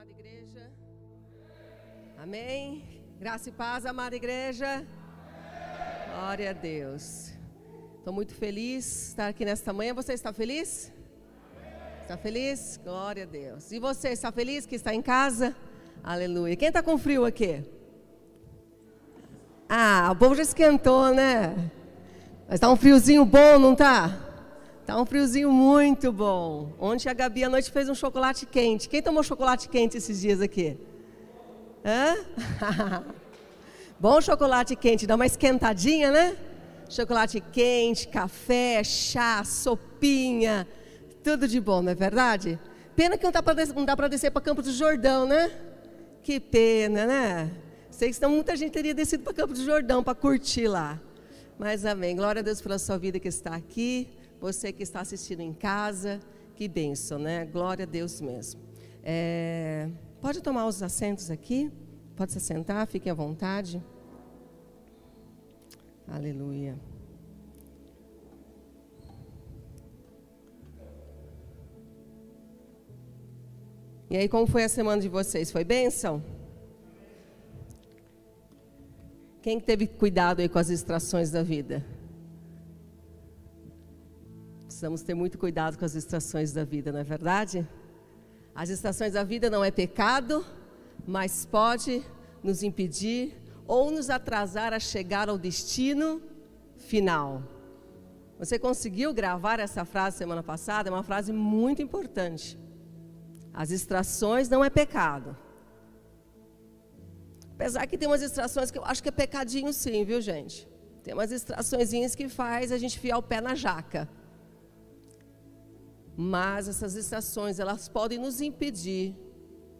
amada igreja. Amém. Graça e paz, amada igreja. Glória a Deus. Estou muito feliz de estar aqui nesta manhã. Você está feliz? Está feliz? Glória a Deus. E você está feliz que está em casa? Aleluia. Quem está com frio aqui? O povo já esquentou, né? Mas está um friozinho bom, não está? Está um friozinho muito bom. Ontem a Gabi à noite fez um chocolate quente. Quem tomou chocolate quente esses dias aqui? Bom chocolate quente, dá uma esquentadinha, né? Chocolate quente, café, chá, sopinha, tudo de bom, não é verdade? Pena que não dá para descer para Campos do Jordão, né? Que pena, né? Sei que senão muita gente teria descido para Campos do Jordão para curtir lá. Mas amém, glória a Deus pela sua vida que está aqui. Você que está assistindo em casa, que bênção, né? Glória a Deus mesmo. Pode tomar os assentos aqui, pode se sentar, fiquem à vontade. Aleluia. E aí, como foi a semana de vocês? Foi bênção? Quem teve cuidado aí com as distrações da vida? Precisamos ter muito cuidado com as distrações da vida, não é verdade? As distrações da vida não é pecado, mas pode nos impedir ou nos atrasar a chegar ao destino final. Você conseguiu gravar essa frase semana passada? É uma frase muito importante. As distrações não é pecado. Apesar que tem umas distrações que eu acho que é pecadinho sim, viu gente? Tem umas distraçõezinhas que faz a gente enfiar o pé na jaca. Mas essas distrações, elas podem nos impedir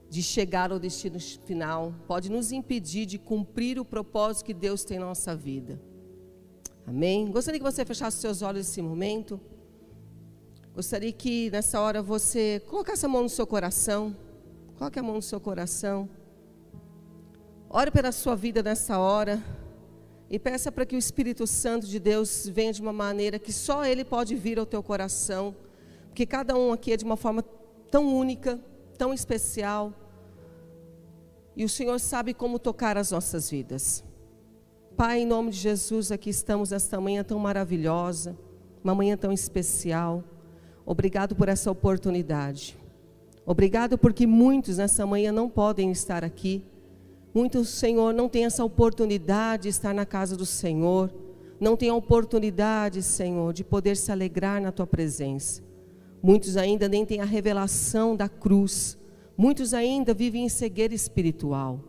de chegar ao destino final, pode nos impedir de cumprir o propósito que Deus tem na nossa vida. Amém? Gostaria que você fechasse seus olhos nesse momento. Gostaria que nessa hora você colocasse a mão no seu coração. Coloque a mão no seu coração. Ore pela sua vida nessa hora. E peça para que o Espírito Santo de Deus venha de uma maneira que só Ele pode vir ao teu coração. Porque cada um aqui é de uma forma tão única, tão especial. E o Senhor sabe como tocar as nossas vidas. Pai, em nome de Jesus, aqui estamos nesta manhã tão maravilhosa, uma manhã tão especial. Obrigado por essa oportunidade. Obrigado porque muitos nessa manhã não podem estar aqui. Muitos, Senhor, não têm essa oportunidade de estar na casa do Senhor. Não têm a oportunidade, Senhor, de poder se alegrar na Tua presença. Muitos ainda nem têm a revelação da cruz. Muitos ainda vivem em cegueira espiritual.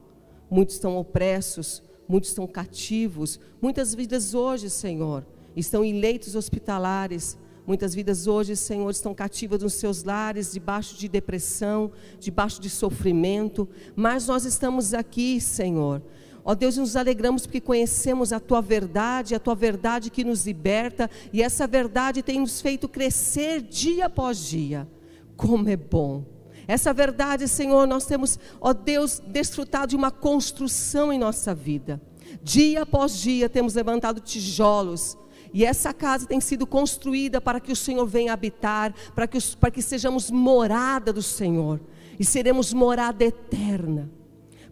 Muitos estão opressos, muitos estão cativos. Muitas vidas hoje, Senhor, estão em leitos hospitalares. Muitas vidas hoje, Senhor, estão cativas nos seus lares, debaixo de depressão, debaixo de sofrimento. Mas nós estamos aqui, Senhor. Ó Deus, nos alegramos porque conhecemos a Tua verdade que nos liberta, e essa verdade tem nos feito crescer dia após dia. Como é bom! Essa verdade, Senhor, nós temos, ó Deus, desfrutado de uma construção em nossa vida. Dia após dia temos levantado tijolos, e essa casa tem sido construída para que o Senhor venha habitar, para que sejamos morada do Senhor, e seremos morada eterna.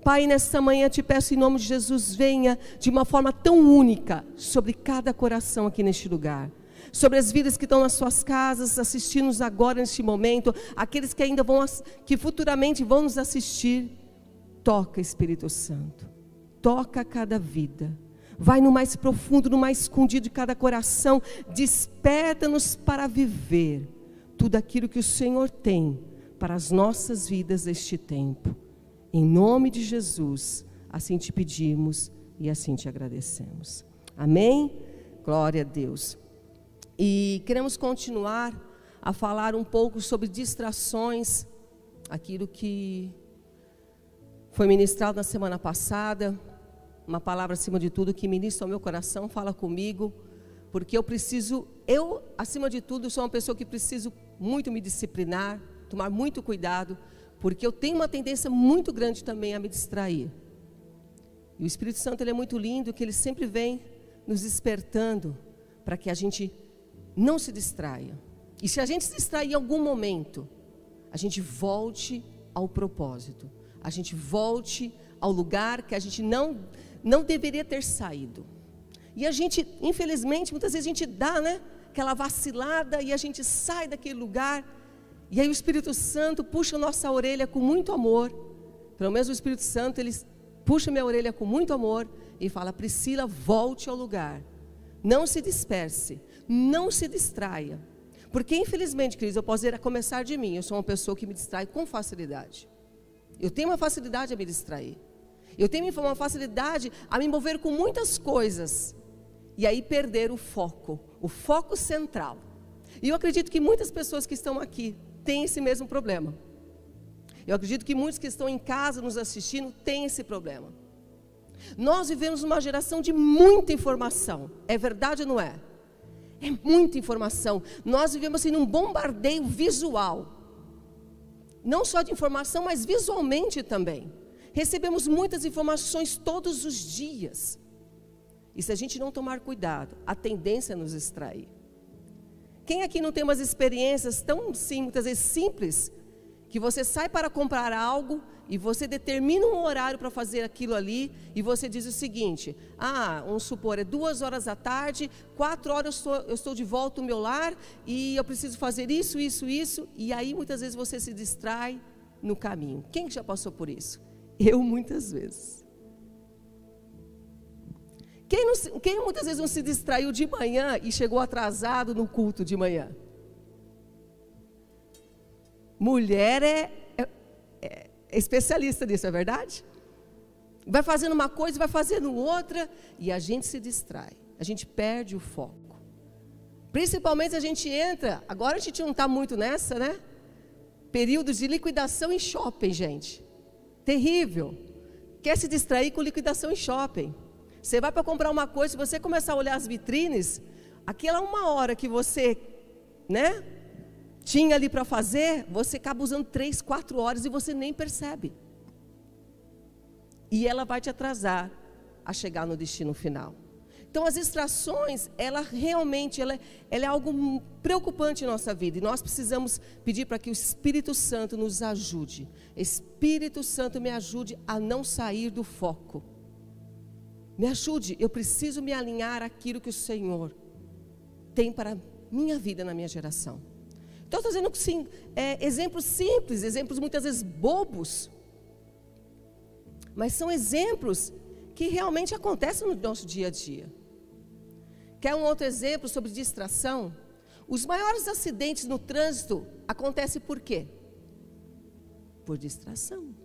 Pai, nesta manhã te peço em nome de Jesus, venha de uma forma tão única sobre cada coração aqui neste lugar. Sobre as vidas que estão nas suas casas, assistindo-nos agora neste momento, aqueles que ainda que futuramente vão nos assistir. Toca, Espírito Santo, toca cada vida. Vai no mais profundo, no mais escondido de cada coração. Desperta-nos para viver tudo aquilo que o Senhor tem para as nossas vidas neste tempo. Em nome de Jesus, assim te pedimos e assim te agradecemos. Amém? Glória a Deus. E queremos continuar a falar um pouco sobre distrações, aquilo que foi ministrado na semana passada, uma palavra acima de tudo que ministra ao meu coração, fala comigo, porque eu acima de tudo sou uma pessoa que preciso muito me disciplinar, tomar muito cuidado, porque eu tenho uma tendência muito grande também a me distrair. E o Espírito Santo, ele é muito lindo, que ele sempre vem nos despertando para que a gente não se distraia. E se a gente se distrair em algum momento, a gente volte ao propósito. A gente volte ao lugar que a gente não deveria ter saído. E a gente, infelizmente, muitas vezes a gente dá, né, aquela vacilada e a gente sai daquele lugar. E aí o Espírito Santo puxa a nossa orelha com muito amor. Pelo menos o Espírito Santo, ele puxa minha orelha com muito amor e fala: Priscila, volte ao lugar. Não se disperse, não se distraia. Porque infelizmente, queridos, eu posso dizer, a começar de mim, eu sou uma pessoa que me distrai com facilidade. Eu tenho uma facilidade a me distrair. Eu tenho uma facilidade a me envolver com muitas coisas. E aí perder o foco central. E eu acredito que muitas pessoas que estão aqui têm esse mesmo problema. Eu acredito que muitos que estão em casa nos assistindo têm esse problema. Nós vivemos uma geração de muita informação. É verdade ou não é? É muita informação. Nós vivemos assim num bombardeio visual. Não só de informação, mas visualmente também. Recebemos muitas informações todos os dias. E se a gente não tomar cuidado, a tendência é nos distrair. Quem aqui não tem umas experiências tão, sim, muitas vezes simples, que você sai para comprar algo e você determina um horário para fazer aquilo ali e você diz o seguinte: vamos supor, é 2 horas da tarde, 4 horas eu estou de volta no meu lar e eu preciso fazer isso, e aí muitas vezes você se distrai no caminho. Quem já passou por isso? Eu muitas vezes. Quem muitas vezes não se distraiu de manhã e chegou atrasado no culto de manhã? Mulher é especialista nisso, é verdade? Vai fazendo uma coisa, vai fazendo outra, e a gente se distrai, a gente perde o foco. Principalmente a gente entra, agora a gente não está muito nessa, né? Períodos de liquidação em shopping, gente. Terrível. Quer se distrair com liquidação em shopping. Você vai para comprar uma coisa, se você começar a olhar as vitrines, aquela 1 hora que você, né, tinha ali para fazer, você acaba usando 3, 4 horas e você nem percebe. E ela vai te atrasar a chegar no destino final. Então as distrações, ela realmente é algo preocupante em nossa vida. E nós precisamos pedir para que o Espírito Santo nos ajude. Espírito Santo, me ajude a não sair do foco. Me ajude, eu preciso me alinhar àquilo que o Senhor tem para a minha vida, na minha geração. Então, estou dizendo sim, exemplos simples, exemplos muitas vezes bobos, mas são exemplos que realmente acontecem no nosso dia a dia. Quer um outro exemplo sobre distração? Os maiores acidentes no trânsito acontecem por quê? Por distração.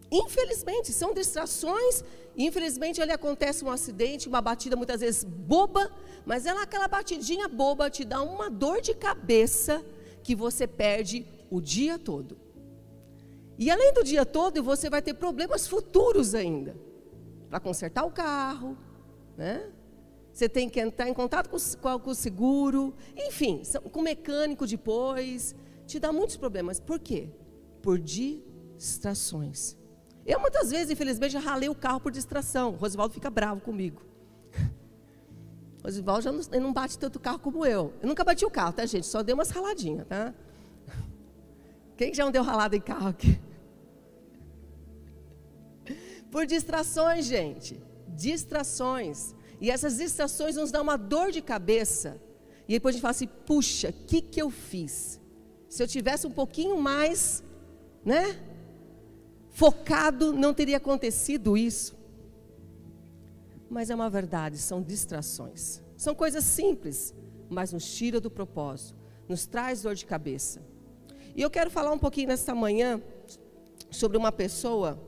Infelizmente, são distrações. Infelizmente, ali acontece um acidente, uma batida muitas vezes boba, mas aquela batidinha boba te dá uma dor de cabeça que você perde o dia todo. E além do dia todo, você vai ter problemas futuros ainda. Para consertar o carro, né? Você tem que entrar em contato com o seguro, enfim, com o mecânico depois. Te dá muitos problemas. Por quê? Por distrações. Eu muitas vezes, infelizmente, já ralei o carro por distração. O Rosivaldo fica bravo comigo. O Rosivaldo já não bate tanto o carro como eu. Eu nunca bati o carro, tá, gente? Só dei umas raladinhas, tá? Quem já não deu ralada em carro aqui? Por distrações, gente. Distrações. E essas distrações nos dão uma dor de cabeça. E depois a gente fala assim: puxa, o que eu fiz? Se eu tivesse um pouquinho mais, né, focado, não teria acontecido isso. Mas é uma verdade, são distrações. São coisas simples, mas nos tira do propósito, nos traz dor de cabeça. E eu quero falar um pouquinho nesta manhã sobre uma pessoa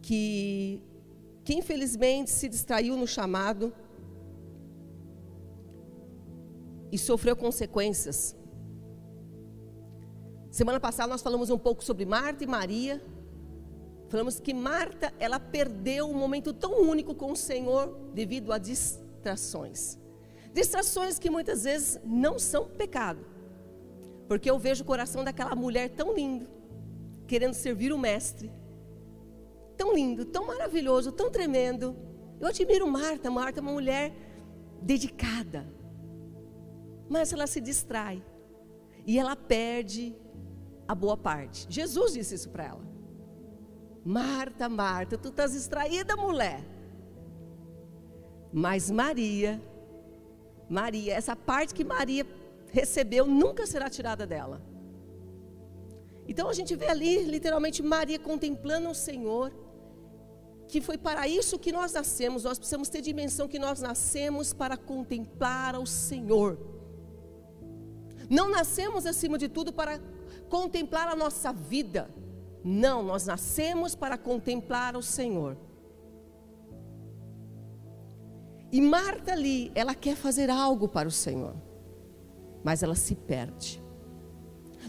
que infelizmente se distraiu no chamado e sofreu consequências. Semana passada nós falamos um pouco sobre Marta e Maria. Falamos que Marta, ela perdeu um momento tão único com o Senhor devido a distrações. Distrações que muitas vezes não são pecado. Porque eu vejo o coração daquela mulher tão lindo, querendo servir o mestre. Tão lindo, tão maravilhoso, tão tremendo. Eu admiro Marta. Marta é uma mulher dedicada. Mas ela se distrai. E ela perde a boa parte. Jesus disse isso para ela. Marta, Marta, tu estás distraída, mulher. Mas Maria, essa parte que Maria recebeu nunca será tirada dela. Então a gente vê ali, literalmente, Maria contemplando o Senhor, que foi para isso que nós nascemos. Nós precisamos ter dimensão que nós nascemos para contemplar ao Senhor. Não nascemos, acima de tudo, para contemplar a nossa vida. Não, nós nascemos para contemplar o Senhor. E Marta ali, ela quer fazer algo para o Senhor, mas ela se perde.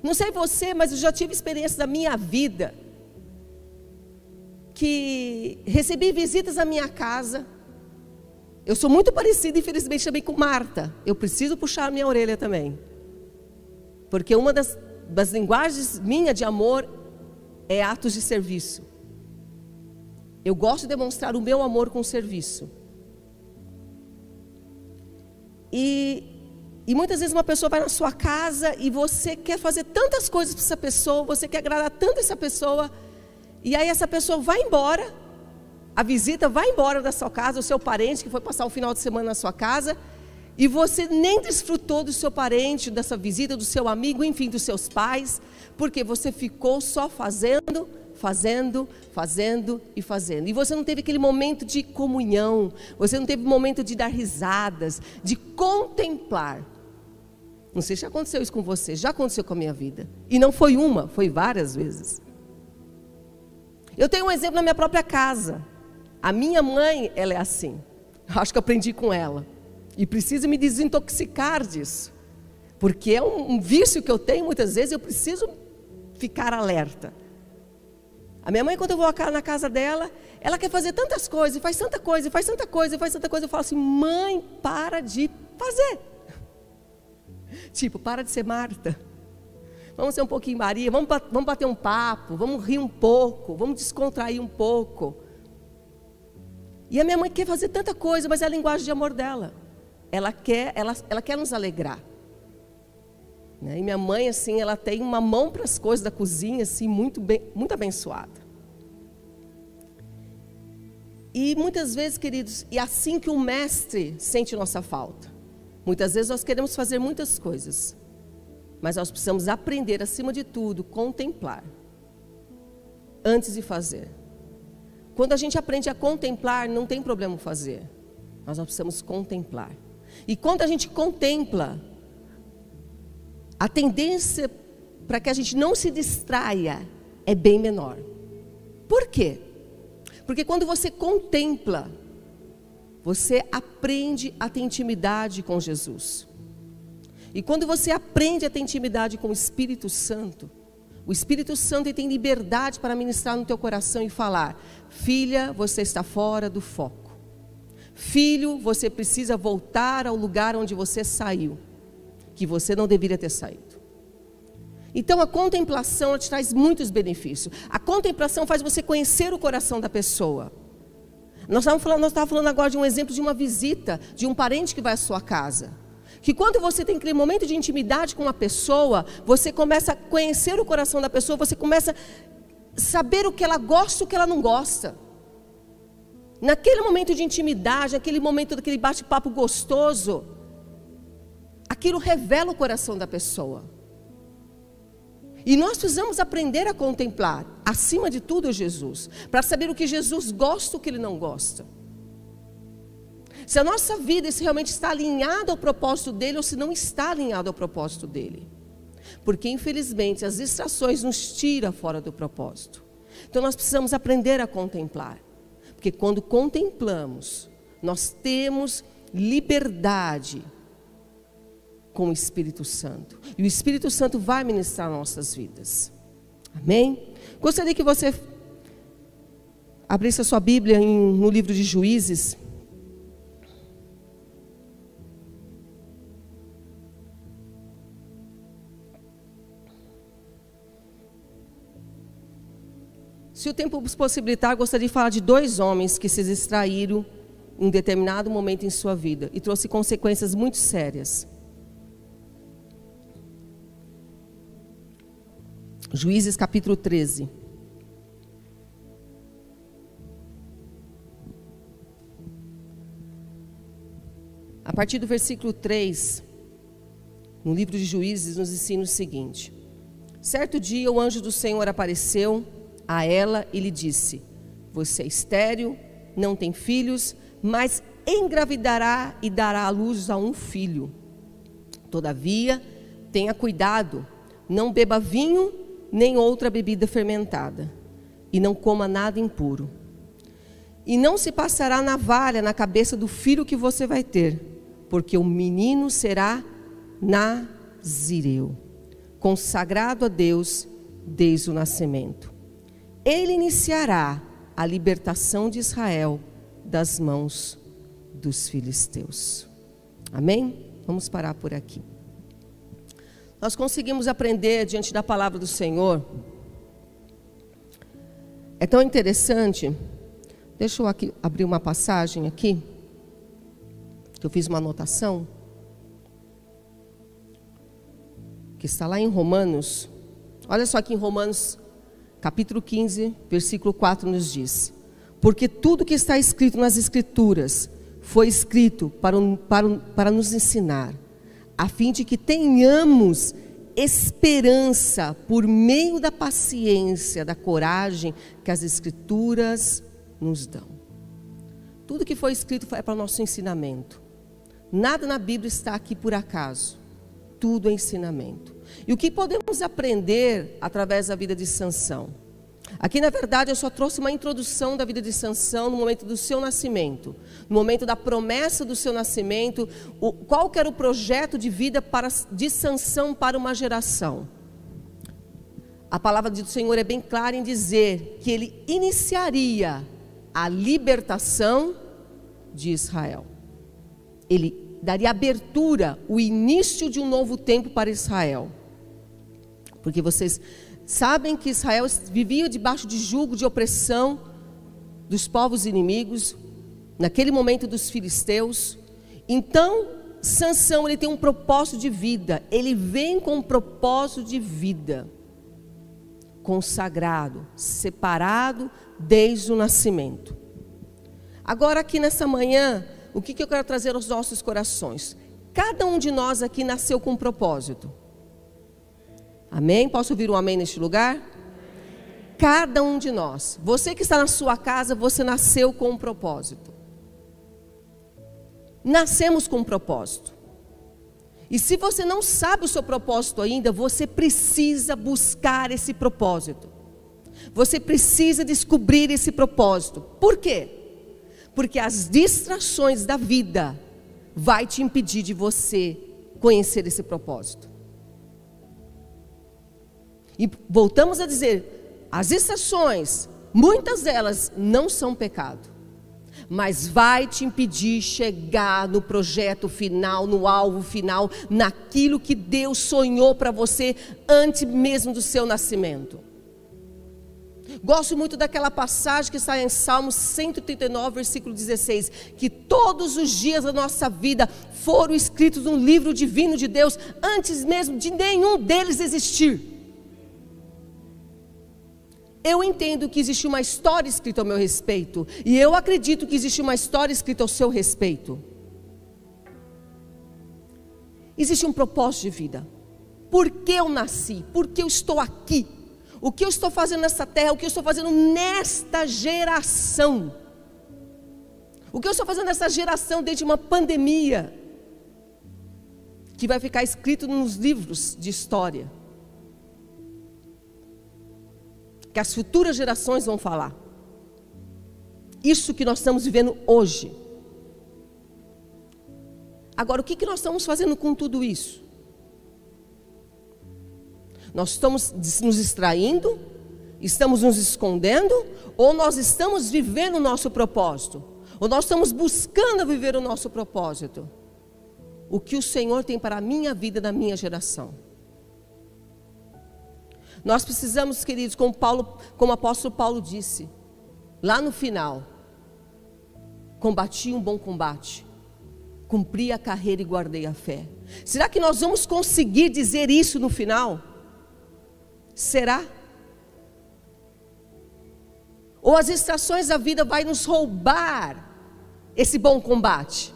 Não sei você, mas eu já tive experiência da minha vida, que recebi visitas à minha casa. Eu sou muito parecida, infelizmente, também com Marta. Eu preciso puxar a minha orelha também. Porque uma das linguagens minha de amor é atos de serviço. Eu gosto de demonstrar o meu amor com serviço. E muitas vezes uma pessoa vai na sua casa e você quer fazer tantas coisas para essa pessoa, você quer agradar tanto essa pessoa, e aí essa pessoa vai embora, a visita vai embora da sua casa, o seu parente que foi passar o final de semana na sua casa, e você nem desfrutou do seu parente, dessa visita, do seu amigo, enfim, dos seus pais, porque você ficou só fazendo. E você não teve aquele momento de comunhão, você não teve momento de dar risadas, de contemplar. Não sei se já aconteceu isso com você, já aconteceu com a minha vida. E não foi uma, foi várias vezes. Eu tenho um exemplo na minha própria casa. A minha mãe, ela é assim. Acho que eu aprendi com ela. E preciso me desintoxicar disso. Porque é um vício que eu tenho, muitas vezes eu preciso ficar alerta. A minha mãe, quando eu vou na casa dela, ela quer fazer tantas coisas, faz tanta coisa, faz tanta coisa, faz tanta coisa. Eu falo assim, mãe, para de fazer. Tipo, para de ser Marta. Vamos ser um pouquinho Maria, vamos bater um papo, vamos rir um pouco, vamos descontrair um pouco. E a minha mãe quer fazer tanta coisa, mas é a linguagem de amor dela. Ela quer nos alegrar. E minha mãe, assim, ela tem uma mão para as coisas da cozinha, assim, muito abençoada. E muitas vezes, queridos, é assim que o mestre sente nossa falta. Muitas vezes nós queremos fazer muitas coisas, mas nós precisamos aprender, acima de tudo, contemplar, antes de fazer. Quando a gente aprende a contemplar, não tem problema fazer, mas nós precisamos contemplar. E quando a gente contempla, a tendência para que a gente não se distraia é bem menor. Por quê? Porque quando você contempla, você aprende a ter intimidade com Jesus. E quando você aprende a ter intimidade com o Espírito Santo tem liberdade para ministrar no teu coração e falar: filha, você está fora do foco. Filho, você precisa voltar ao lugar onde você saiu, que você não deveria ter saído. Então a contemplação te traz muitos benefícios. A contemplação faz você conhecer o coração da pessoa. Nós estávamos falando agora de um exemplo de uma visita, de um parente que vai à sua casa. Que quando você tem aquele momento de intimidade com uma pessoa, você começa a conhecer o coração da pessoa, você começa a saber o que ela gosta e o que ela não gosta. Naquele momento de intimidade, naquele momento daquele bate-papo gostoso, aquilo revela o coração da pessoa. E nós precisamos aprender a contemplar, acima de tudo, Jesus, para saber o que Jesus gosta e o que Ele não gosta. Se a nossa vida se realmente está alinhada ao propósito dEle ou se não está alinhada ao propósito dEle. Porque, infelizmente, as distrações nos tiram fora do propósito. Então, nós precisamos aprender a contemplar. Porque quando contemplamos, nós temos liberdade com o Espírito Santo. E o Espírito Santo vai ministrar nossas vidas. Amém? Gostaria que você abrisse a sua Bíblia no livro de Juízes. Se o tempo nos possibilitar, gostaria de falar de 2 homens que se distraíram em um determinado momento em sua vida e trouxe consequências muito sérias. Juízes capítulo 13. A partir do versículo 3, no livro de Juízes, nos ensina o seguinte: certo dia o anjo do Senhor apareceu a ela e lhe disse: você é estéril, não tem filhos, mas engravidará e dará à luz a um filho. Todavia, tenha cuidado, não beba vinho nem outra bebida fermentada, e não coma nada impuro. E não se passará navalha na cabeça do filho que você vai ter, porque o menino será nazireu, consagrado a Deus desde o nascimento. Ele iniciará a libertação de Israel das mãos dos filisteus. Amém? Vamos parar por aqui. Nós conseguimos aprender diante da palavra do Senhor. É tão interessante. Deixa eu aqui abrir uma passagem aqui, que eu fiz uma anotação, que está lá em Romanos. Olha só aqui em Romanos, capítulo 15, versículo 4 nos diz: porque tudo que está escrito nas Escrituras foi escrito para nos ensinar, a fim de que tenhamos esperança por meio da paciência, da coragem que as Escrituras nos dão. Tudo que foi escrito é para o nosso ensinamento. Nada na Bíblia está aqui por acaso. Tudo é ensinamento. E o que podemos aprender através da vida de Sansão? Aqui, na verdade, eu só trouxe uma introdução da vida de Sansão no momento do seu nascimento, no momento da promessa do seu nascimento, qual que era o projeto de vida de Sansão para uma geração. A palavra do Senhor é bem clara em dizer que ele iniciaria a libertação de Israel. Ele daria abertura, o início de um novo tempo para Israel. Porque vocês sabem que Israel vivia debaixo de jugo, de opressão dos povos inimigos, naquele momento dos filisteus. Então, Sansão, ele tem um propósito de vida, ele vem com um propósito de vida, consagrado, separado desde o nascimento. Agora aqui nessa manhã, o que eu quero trazer aos nossos corações? Cada um de nós aqui nasceu com um propósito. Amém? Posso ouvir um amém neste lugar? Cada um de nós. Você que está na sua casa, você nasceu com um propósito. Nascemos com um propósito. E se você não sabe o seu propósito ainda, você precisa buscar esse propósito. Você precisa descobrir esse propósito. Por quê? Porque as distrações da vida vai te impedir de você conhecer esse propósito. E voltamos a dizer, as distrações, muitas delas não são pecado, mas vai te impedir chegar no projeto final, no alvo final, naquilo que Deus sonhou para você antes mesmo do seu nascimento. Gosto muito daquela passagem que está em Salmos 139, versículo 16, que todos os dias da nossa vida foram escritos no livro divino de Deus, antes mesmo de nenhum deles existir. Eu entendo que existe uma história escrita ao meu respeito, e eu acredito que existe uma história escrita ao seu respeito. Existe um propósito de vida. Por que eu nasci? Por que eu estou aqui? O que eu estou fazendo nessa terra? O que eu estou fazendo nesta geração? O que eu estou fazendo nessa geração desde uma pandemia, que vai ficar escrito nos livros de história, que as futuras gerações vão falar. Isso que nós estamos vivendo hoje. Agora, o que nós estamos fazendo com tudo isso? Nós estamos nos distraindo? Estamos nos escondendo? Ou nós estamos vivendo o nosso propósito? Ou nós estamos buscando viver o nosso propósito? O que o Senhor tem para a minha vida, da minha geração? Nós precisamos, queridos, como o apóstolo Paulo disse, lá no final: combati um bom combate, cumpri a carreira e guardei a fé. Será que nós vamos conseguir dizer isso no final? Será? Ou as distrações da vida vai nos roubar esse bom combate?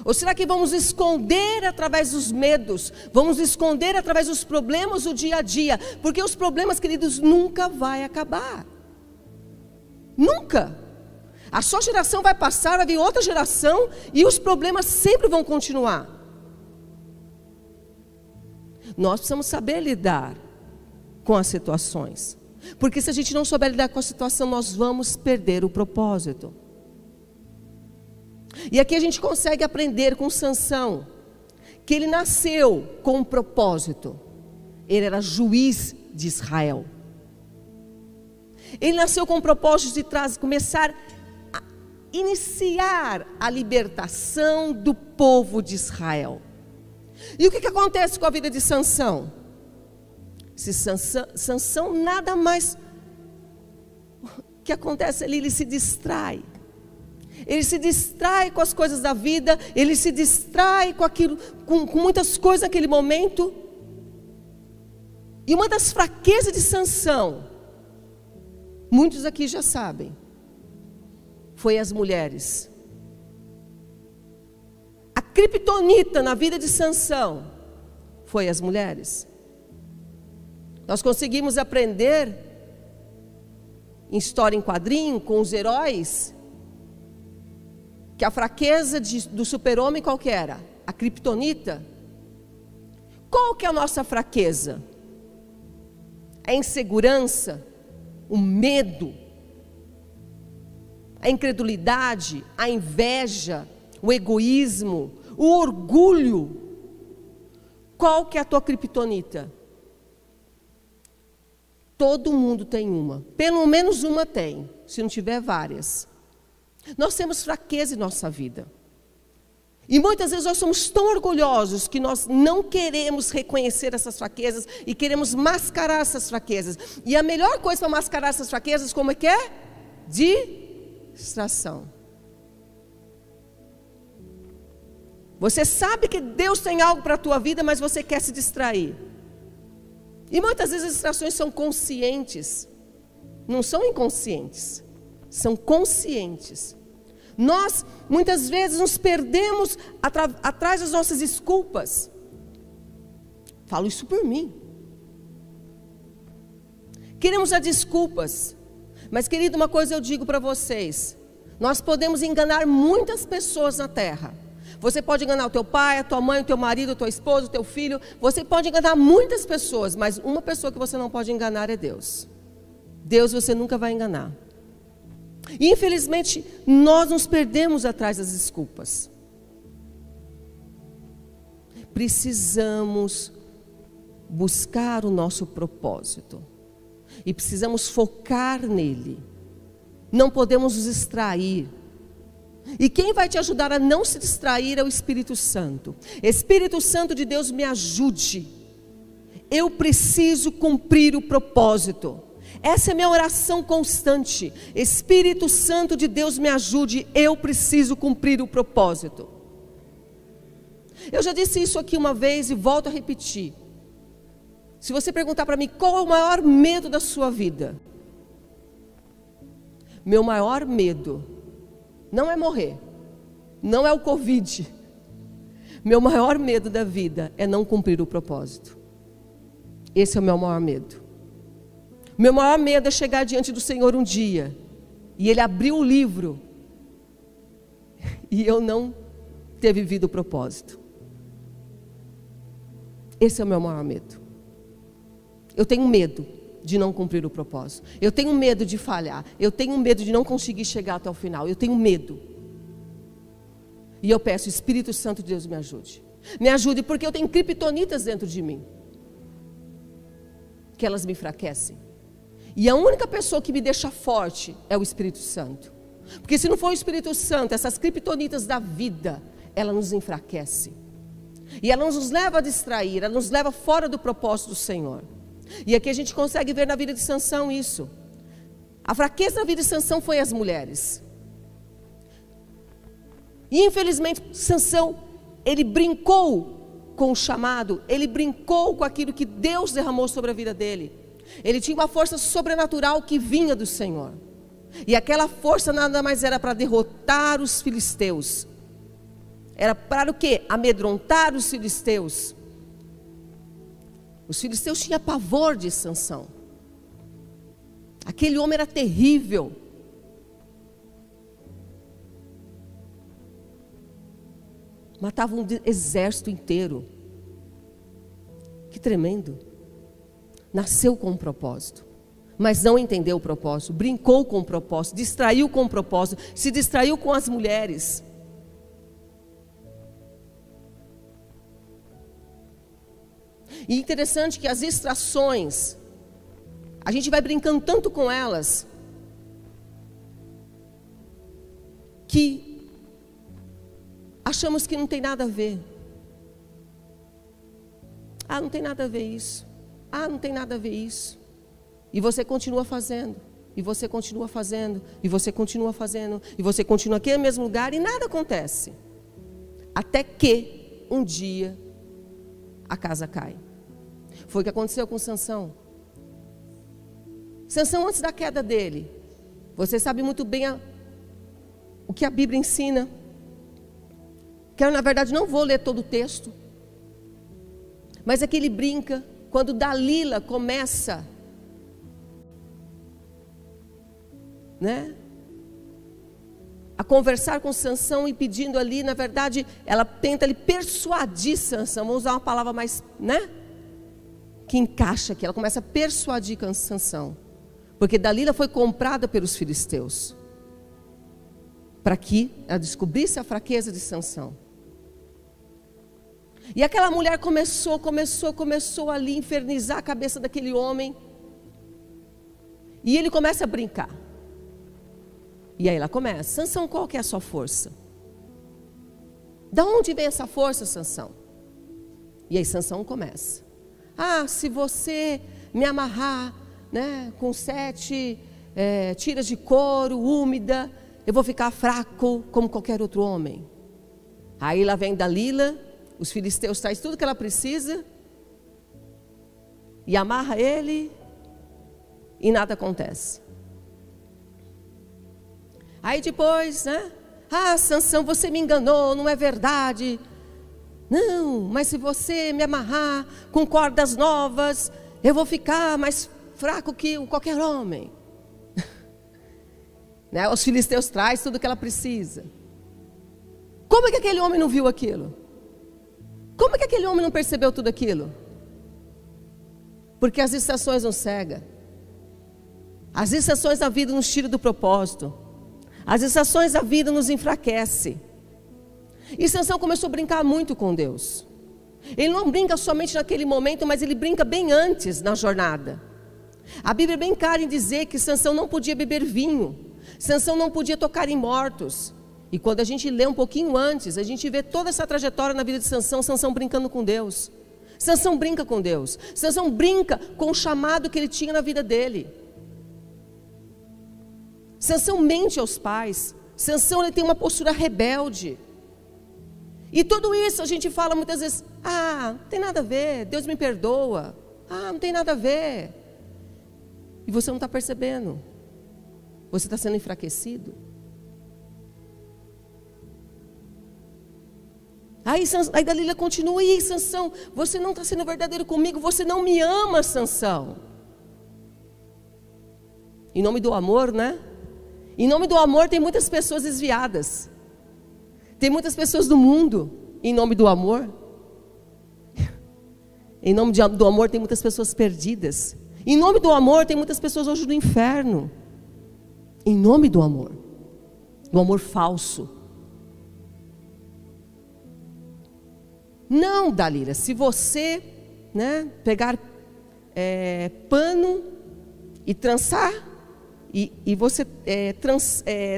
Ou será que vamos esconder através dos medos? Vamos esconder através dos problemas do dia a dia? Porque os problemas, queridos, nunca vai acabar. Nunca. A sua geração vai passar, vai vir outra geração e os problemas sempre vão continuar. Nós precisamos saber lidar com as situações. Porque se a gente não souber lidar com a situação, nós vamos perder o propósito. E aqui a gente consegue aprender com Sansão, que ele nasceu com um propósito. Ele era juiz de Israel. Ele nasceu com o propósito de começar a iniciar a libertação do povo de Israel. E o que acontece com a vida de Sansão? Sansão nada mais, o que acontece ali, ele se distrai. Ele se distrai com as coisas da vida, ele se distrai com aquilo, com muitas coisas naquele momento. E uma das fraquezas de Sansão, muitos aqui já sabem, foi as mulheres. A criptonita na vida de Sansão foi as mulheres. Nós conseguimos aprender em história em quadrinho com os heróis que a fraqueza do super-homem qual que era? A criptonita. Qual que é a nossa fraqueza? A insegurança, o medo, a incredulidade, a inveja, o egoísmo, o orgulho. Qual que é a tua criptonita? Todo mundo tem uma, pelo menos uma tem, se não tiver várias. Nós temos fraqueza em nossa vida. E muitas vezes nós somos tão orgulhosos que nós não queremos reconhecer essas fraquezas e queremos mascarar essas fraquezas. E a melhor coisa para mascarar essas fraquezas, como é que é? Distração. Você sabe que Deus tem algo para a tua vida, mas você quer se distrair. E muitas vezes as distrações são conscientes, não são inconscientes, são conscientes. Nós, muitas vezes, nos perdemos atrás das nossas desculpas. Falo isso por mim. Queremos dar desculpas. Mas, querido, uma coisa eu digo para vocês. Nós podemos enganar muitas pessoas na terra. Você pode enganar o teu pai, a tua mãe, o teu marido, a tua esposa, o teu filho. Você pode enganar muitas pessoas, mas uma pessoa que você não pode enganar é Deus. Deus você nunca vai enganar. E infelizmente, nós nos perdemos atrás das desculpas. Precisamos buscar o nosso propósito. E precisamos focar nele. Não podemos nos distrair. E quem vai te ajudar a não se distrair é o Espírito Santo. Espírito Santo de Deus, me ajude. Eu preciso cumprir o propósito. Essa é a minha oração constante. Espírito Santo de Deus, me ajude. Eu preciso cumprir o propósito. Eu já disse isso aqui uma vez e volto a repetir. Se você perguntar para mim qual é o maior medo da sua vida, meu maior medo não é morrer, não é o Covid. Meu maior medo da vida é não cumprir o propósito. Esse é o meu maior medo. Meu maior medo é chegar diante do Senhor um dia e Ele abrir o livro e eu não ter vivido o propósito. Esse é o meu maior medo. Eu tenho medo de não cumprir o propósito. Eu tenho medo de falhar. Eu tenho medo de não conseguir chegar até o final. Eu tenho medo. E eu peço, Espírito Santo de Deus, me ajude. Me ajude porque eu tenho criptonitas dentro de mim. Que elas me enfraquecem. E a única pessoa que me deixa forte é o Espírito Santo. Porque se não for o Espírito Santo, essas criptonitas da vida, ela nos enfraquece. E ela nos leva a distrair, ela nos leva fora do propósito do Senhor. E aqui a gente consegue ver na vida de Sansão isso. A fraqueza da vida de Sansão foi as mulheres. E infelizmente Sansão, ele brincou com o chamado, ele brincou com aquilo que Deus derramou sobre a vida dele. Ele tinha uma força sobrenatural que vinha do Senhor. E aquela força nada mais era para derrotar os filisteus. Era para o quê? Amedrontar os filisteus. Os filisteus tinham pavor de Sansão. Aquele homem era terrível. Matava um exército inteiro. Que tremendo. Nasceu com um propósito, mas não entendeu o propósito, brincou com o propósito, distraiu com o propósito, se distraiu com as mulheres. E interessante que as distrações, a gente vai brincando tanto com elas, que achamos que não tem nada a ver. Ah, não tem nada a ver isso. Ah, não tem nada a ver isso. E você continua fazendo. E você continua fazendo. E você continua fazendo. E você continua aqui no mesmo lugar e nada acontece. Até que um dia a casa cai. Foi o que aconteceu com Sansão. Sansão, antes da queda dele, você sabe muito bem o que a Bíblia ensina. Que eu, na verdade, não vou ler todo o texto. Mas é que ele brinca. Quando Dalila começa, né, a conversar com Sansão e pedindo ali, na verdade, ela tenta ali persuadir Sansão. Vamos usar uma palavra mais, né, que encaixa aqui. Ela começa a persuadir Sansão, porque Dalila foi comprada pelos filisteus, para que ela descobrisse a fraqueza de Sansão. E aquela mulher começou ali a infernizar a cabeça daquele homem. E ele começa a brincar. E aí ela começa: Sansão, qual que é a sua força? Da onde vem essa força, Sansão? E aí Sansão começa: ah, se você me amarrar, né, com 7 tiras de couro úmida, eu vou ficar fraco como qualquer outro homem. Aí lá vem Dalila. Os filisteus trazem tudo que ela precisa e amarra ele e nada acontece. Aí depois, né? Ah, Sansão, você me enganou, não é verdade. Não, mas se você me amarrar com cordas novas, eu vou ficar mais fraco que qualquer homem. Né? Os filisteus trazem tudo que ela precisa. Como é que aquele homem não viu aquilo? Como é que aquele homem não percebeu tudo aquilo? Porque as distrações nos cegam. As distrações da vida nos tiram do propósito. As distrações da vida nos enfraquecem. E Sansão começou a brincar muito com Deus. Ele não brinca somente naquele momento, mas ele brinca bem antes na jornada. A Bíblia é bem clara em dizer que Sansão não podia beber vinho. Sansão não podia tocar em mortos. E quando a gente lê um pouquinho antes, a gente vê toda essa trajetória na vida de Sansão, Sansão brincando com Deus. Sansão brinca com Deus. Sansão brinca com o chamado que ele tinha na vida dele. Sansão mente aos pais. Sansão, ele tem uma postura rebelde. E tudo isso a gente fala muitas vezes: ah, não tem nada a ver, Deus me perdoa. Ah, não tem nada a ver. E você não está percebendo. Você está sendo enfraquecido. Aí Dalila continua: e Sansão, você não está sendo verdadeiro comigo, você não me ama, Sansão. Em nome do amor, né? Em nome do amor tem muitas pessoas desviadas. Tem muitas pessoas do mundo, em nome do amor. Em nome do amor tem muitas pessoas perdidas. Em nome do amor tem muitas pessoas hoje no inferno. Em nome do amor falso. Não, Dalila, se você, né, pegar pano e trançar, e você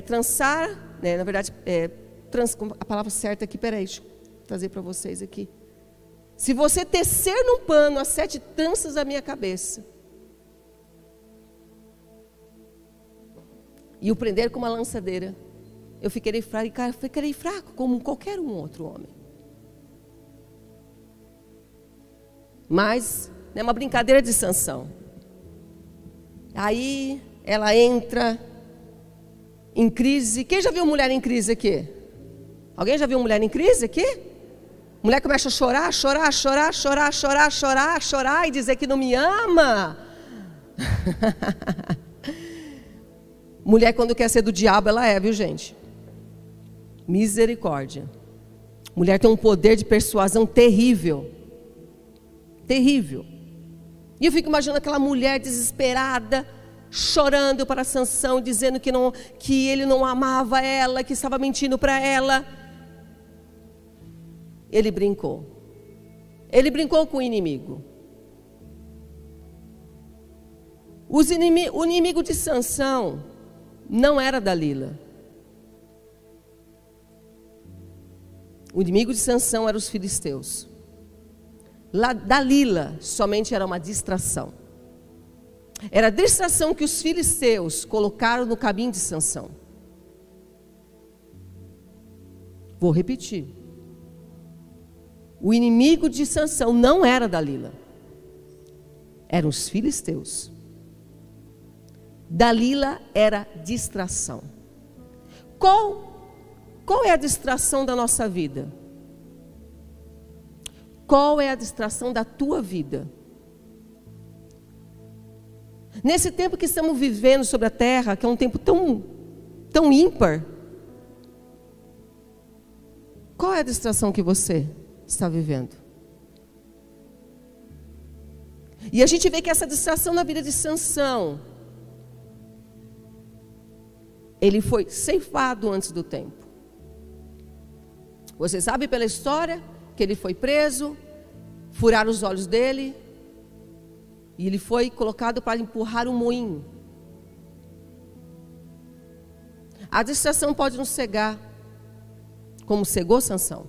trançar, né, na verdade, a palavra certa aqui, peraí, deixa eu trazer para vocês aqui. Se você tecer num pano as 7 tranças da minha cabeça, e o prender com uma lançadeira, eu ficarei fraco como qualquer um outro homem. Mas é uma brincadeira de Sansão. Aí ela entra em crise. Quem já viu mulher em crise aqui? Alguém já viu mulher em crise aqui? Mulher começa a chorar, chorar, chorar, chorar, chorar, chorar, chorar e dizer que não me ama. Mulher, quando quer ser do diabo, ela é, viu, gente? Misericórdia. Mulher tem um poder de persuasão terrível. Terrível. E eu fico imaginando aquela mulher desesperada, chorando para Sansão, dizendo que ele não amava ela, que estava mentindo para ela. Ele brincou. Ele brincou com o inimigo. O inimigo de Sansão não era Dalila. O inimigo de Sansão eram os filisteus. Dalila somente era uma distração. Era a distração que os filisteus colocaram no caminho de Sansão. Vou repetir. O inimigo de Sansão não era Dalila. Eram os filisteus. Dalila era distração. Qual é a distração da nossa vida? Qual é a distração da tua vida? Nesse tempo que estamos vivendo sobre a terra, que é um tempo tão ímpar, qual é a distração que você está vivendo? E a gente vê que essa distração na vida de Sansão, ele foi ceifado antes do tempo. Você sabe pela história que ele foi preso, furaram os olhos dele, e ele foi colocado para empurrar um moinho. A distração pode nos cegar, como cegou Sansão.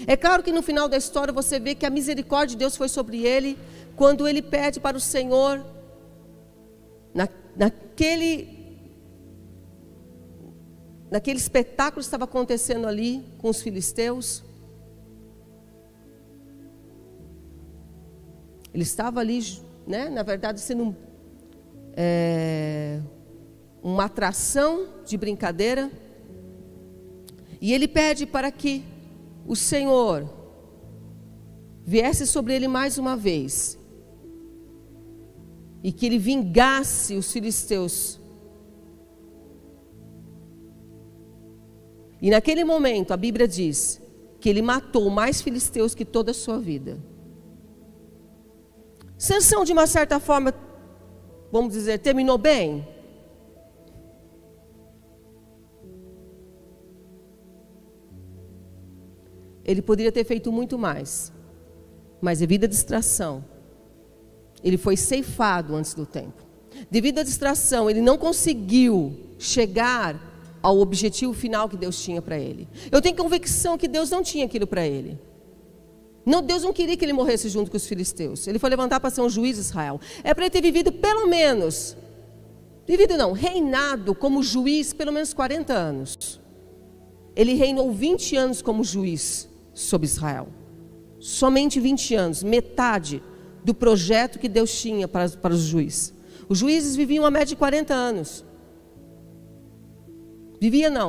É claro que no final da história você vê que a misericórdia de Deus foi sobre ele, quando ele pede para o Senhor, naquele espetáculo que estava acontecendo ali com os filisteus. Ele estava ali, né, na verdade, sendo uma atração de brincadeira. E ele pede para que o Senhor viesse sobre ele mais uma vez. E que ele vingasse os filisteus. E naquele momento, a Bíblia diz que ele matou mais filisteus que toda a sua vida. Sansão, de uma certa forma, vamos dizer, terminou bem? Ele poderia ter feito muito mais, mas devido à distração, ele foi ceifado antes do tempo. Devido à distração, ele não conseguiu chegar ao objetivo final que Deus tinha para ele. Eu tenho convicção que Deus não tinha aquilo para ele. Não, Deus não queria que ele morresse junto com os filisteus. Ele foi levantar para ser um juiz de Israel. É para ele ter vivido pelo menos, reinado como juiz pelo menos 40 anos. Ele reinou 20 anos como juiz sobre Israel. Somente 20 anos, metade do projeto que Deus tinha para os juízes. Os juízes viviam a média de 40 anos.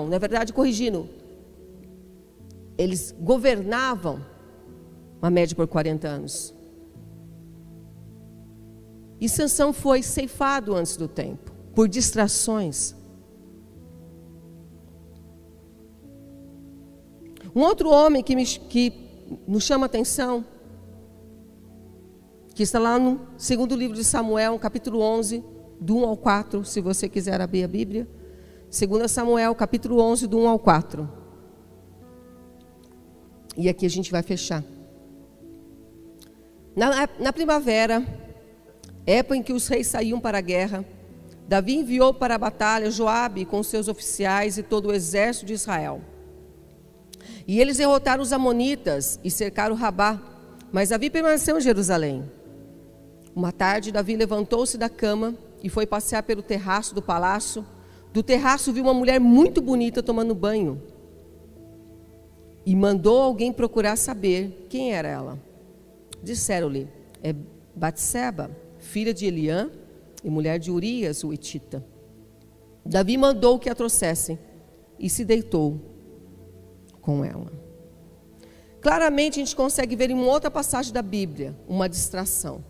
Na verdade, corrigindo. Eles governavam uma média por 40 anos. E Sansão foi ceifado antes do tempo, por distrações. Um outro homem que nos chama a atenção, que está lá no segundo livro de Samuel, capítulo 11, do 1 ao 4, se você quiser abrir a Bíblia. 2 Samuel, capítulo 11, do 1 ao 4. E aqui a gente vai fechar. Na primavera, época em que os reis saíam para a guerra, Davi enviou para a batalha Joabe com seus oficiais e todo o exército de Israel. E eles derrotaram os amonitas e cercaram Rabá, mas Davi permaneceu em Jerusalém. Uma tarde, Davi levantou-se da cama e foi passear pelo terraço do palácio. Do terraço viu uma mulher muito bonita tomando banho. E mandou alguém procurar saber quem era ela. Disseram-lhe: é Batseba, filha de Eliã e mulher de Urias, o Hitita. Davi mandou que a trouxessem e se deitou com ela. Claramente a gente consegue ver em uma outra passagem da Bíblia uma distração.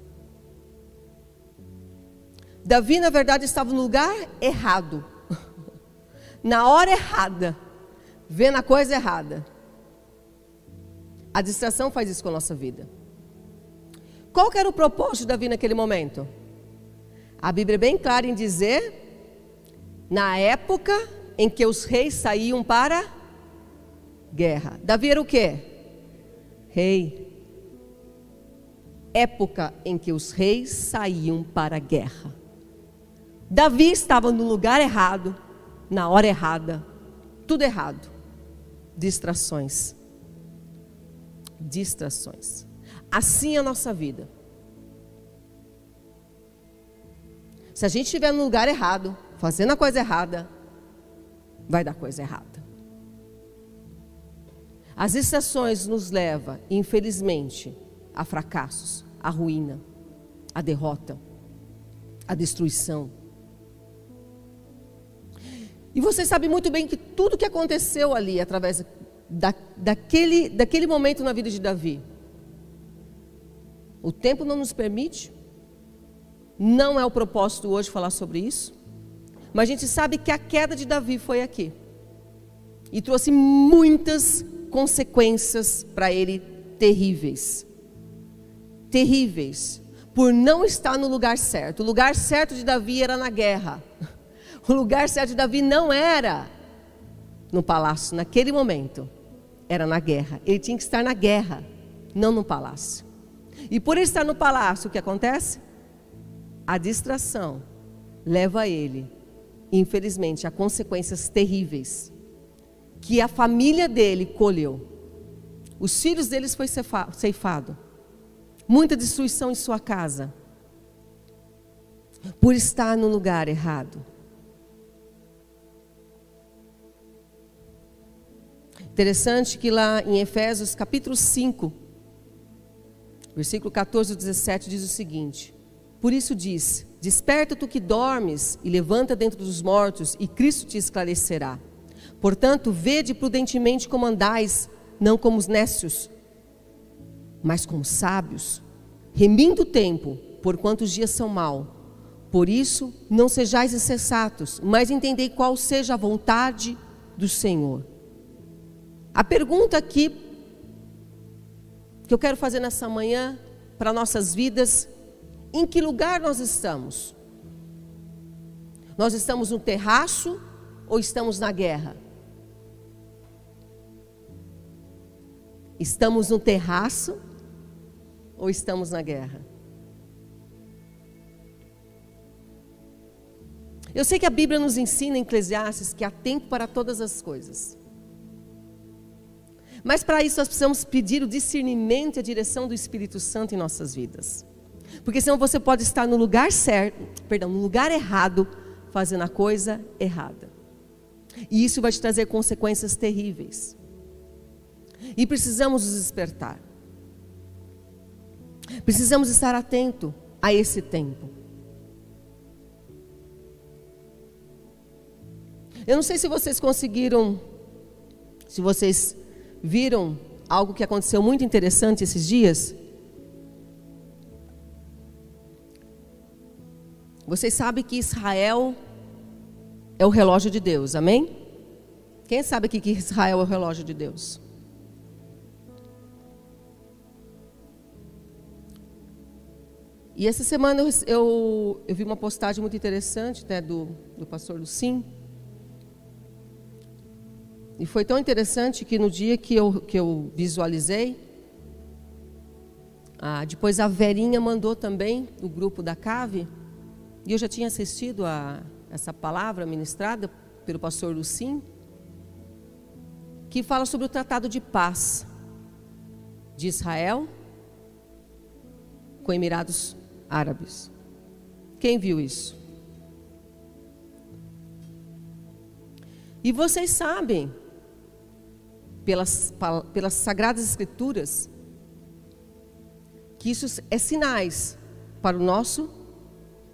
Davi, na verdade, estava no lugar errado, na hora errada, vendo a coisa errada. A distração faz isso com a nossa vida. Qual que era o propósito de Davi naquele momento? A Bíblia é bem clara em dizer, na época em que os reis saíam para guerra. Davi era o quê? Rei. Época em que os reis saíam para a guerra. Davi estava no lugar errado, na hora errada, tudo errado. Distrações. Distrações. Assim é a nossa vida. Se a gente estiver no lugar errado, fazendo a coisa errada, vai dar coisa errada. As distrações nos levam, infelizmente, a fracassos, a ruína, a derrota, a destruição. E você sabe muito bem que tudo que aconteceu ali, através daquele momento na vida de Davi, o tempo não nos permite, não é o propósito hoje falar sobre isso, mas a gente sabe que a queda de Davi foi aqui, e trouxe muitas consequências para ele terríveis, terríveis, por não estar no lugar certo. O lugar certo de Davi era na guerra, o lugar certo de Davi não era no palácio, naquele momento, era na guerra. Ele tinha que estar na guerra, não no palácio. E por ele estar no palácio, o que acontece? A distração leva ele, infelizmente, a consequências terríveis, que a família dele colheu. Os filhos deles foi ceifado. Muita destruição em sua casa, por estar no lugar errado. Interessante que lá em Efésios capítulo 5, versículo 14 e 17 diz o seguinte: por isso diz: desperta tu que dormes e levanta dentre os mortos, e Cristo te esclarecerá. Portanto, vede prudentemente como andais, não como os nécios, mas como sábios, remindo o tempo, porquanto os dias são maus. Por isso, não sejais insensatos, mas entendei qual seja a vontade do Senhor. A pergunta aqui que eu quero fazer nessa manhã para nossas vidas: em que lugar nós estamos? Nós estamos no terraço ou estamos na guerra? Estamos no terraço ou estamos na guerra? Eu sei que a Bíblia nos ensina em Eclesiastes que há tempo para todas as coisas. Mas para isso nós precisamos pedir o discernimento e a direção do Espírito Santo em nossas vidas. Porque senão você pode estar no lugar certo, no lugar errado, fazendo a coisa errada. E isso vai te trazer consequências terríveis. E precisamos nos despertar. Precisamos estar atento a esse tempo. Eu não sei se vocês conseguiram, se vocês viram algo que aconteceu muito interessante esses dias. Vocês sabem que Israel é o relógio de Deus, amém? Quem sabe aqui que Israel é o relógio de Deus? E essa semana eu vi uma postagem muito interessante, né, do pastor Lucim. E foi tão interessante que no dia que eu visualizei, depois a Verinha mandou também no grupo da CAVE, e eu já tinha assistido a essa palavra ministrada pelo pastor Lucim, que fala sobre o tratado de paz de Israel com Emirados Árabes. Quem viu isso? E vocês sabem, pelas Sagradas Escrituras, que isso é sinais para o nosso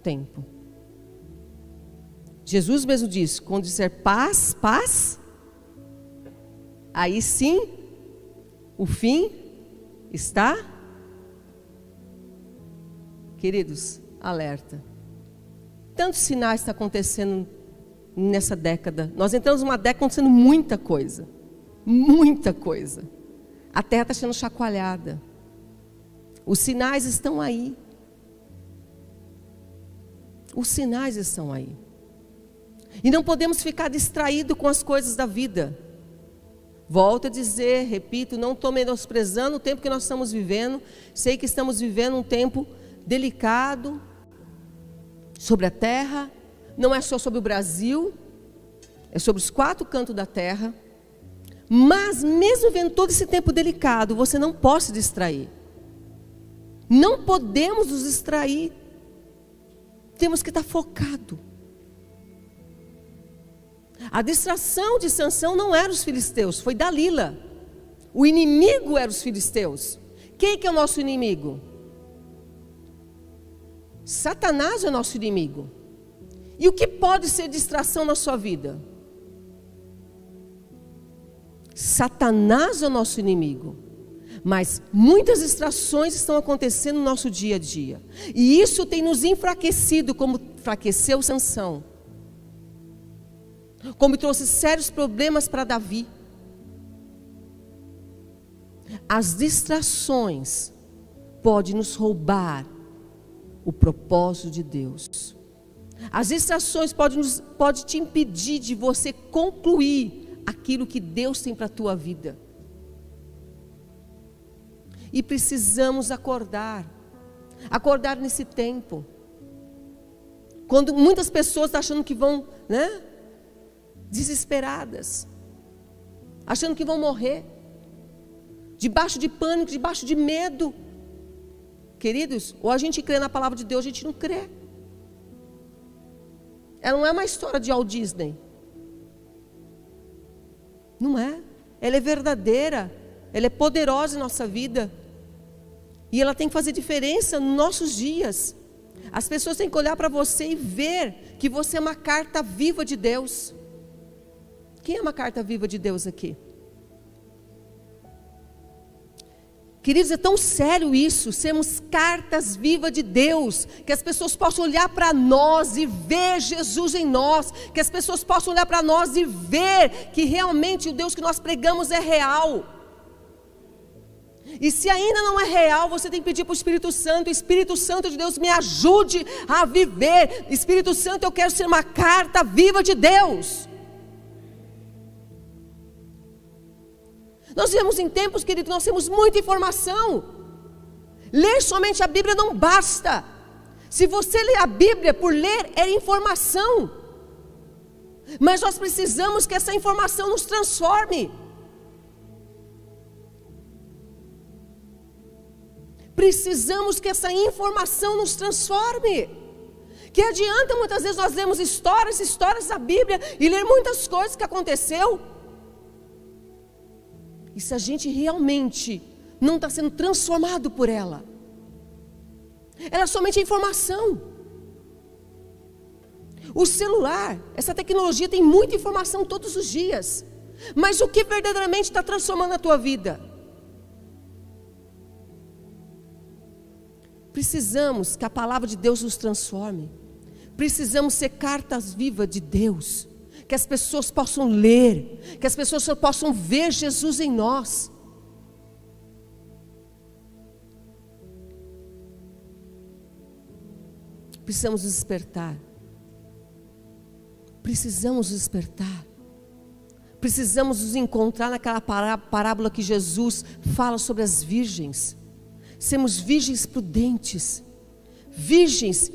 tempo. Jesus mesmo disse, quando disser paz, paz, aí sim, o fim está. Queridos, alerta. Tantos sinais estão acontecendo nessa década. Nós entramos numa década acontecendo muita coisa. Muita coisa. A terra está sendo chacoalhada. Os sinais estão aí. Os sinais estão aí. E não podemos ficar distraídos com as coisas da vida. Volto a dizer, repito, não estou menosprezando o tempo que nós estamos vivendo. Sei que estamos vivendo um tempo delicado sobre a terra. Não é só sobre o Brasil, é sobre os 4 cantos da terra. Mas mesmo vendo todo esse tempo delicado, você não pode se distrair. Não podemos nos distrair. Temos que estar focado. A distração de Sansão não era os filisteus, foi Dalila. O inimigo era os filisteus. Quem que é o nosso inimigo? Satanás é o nosso inimigo. E o que pode ser distração na sua vida? Satanás é o nosso inimigo. Mas muitas distrações estão acontecendo no nosso dia a dia. E isso tem nos enfraquecido, como enfraqueceu Sansão. Como trouxe sérios problemas para Davi. As distrações podem nos roubar o propósito de Deus. As distrações podem te impedir de você concluir aquilo que Deus tem para a tua vida. E precisamos acordar nesse tempo. Quando muitas pessoas estão achando que vão, desesperadas, achando que vão morrer, debaixo de pânico, debaixo de medo. Queridos, ou a gente crê na palavra de Deus, a gente não crê. Ela não é uma história de Walt Disney. Não é. Ela é verdadeira. Ela é poderosa em nossa vida. E ela tem que fazer diferença nos nossos dias. As pessoas têm que olhar para você e ver que você é uma carta viva de Deus. Quem é uma carta viva de Deus aqui? Queridos, é tão sério isso, sermos cartas vivas de Deus, que as pessoas possam olhar para nós e ver Jesus em nós, que as pessoas possam olhar para nós e ver que realmente o Deus que nós pregamos é real. E se ainda não é real, você tem que pedir para o Espírito Santo de Deus, me ajude a viver. Espírito Santo, eu quero ser uma carta viva de Deus. Nós vivemos em tempos, querido, nós temos muita informação. Ler somente a Bíblia não basta. Se você lê a Bíblia por ler, é informação. Mas nós precisamos que essa informação nos transforme. Precisamos que essa informação nos transforme. Que adianta muitas vezes nós lermos histórias da Bíblia e ler muitas coisas que aconteceu. E se a gente realmente não está sendo transformado por ela? Ela é somente informação. O celular, essa tecnologia tem muita informação todos os dias. Mas o que verdadeiramente está transformando a tua vida? Precisamos que a palavra de Deus nos transforme. Precisamos ser cartas vivas de Deus. Que as pessoas possam ler, que as pessoas possam ver Jesus em nós. Precisamos despertar. Precisamos despertar. Precisamos nos encontrar naquela parábola que Jesus fala sobre as virgens. Sermos virgens prudentes, virgens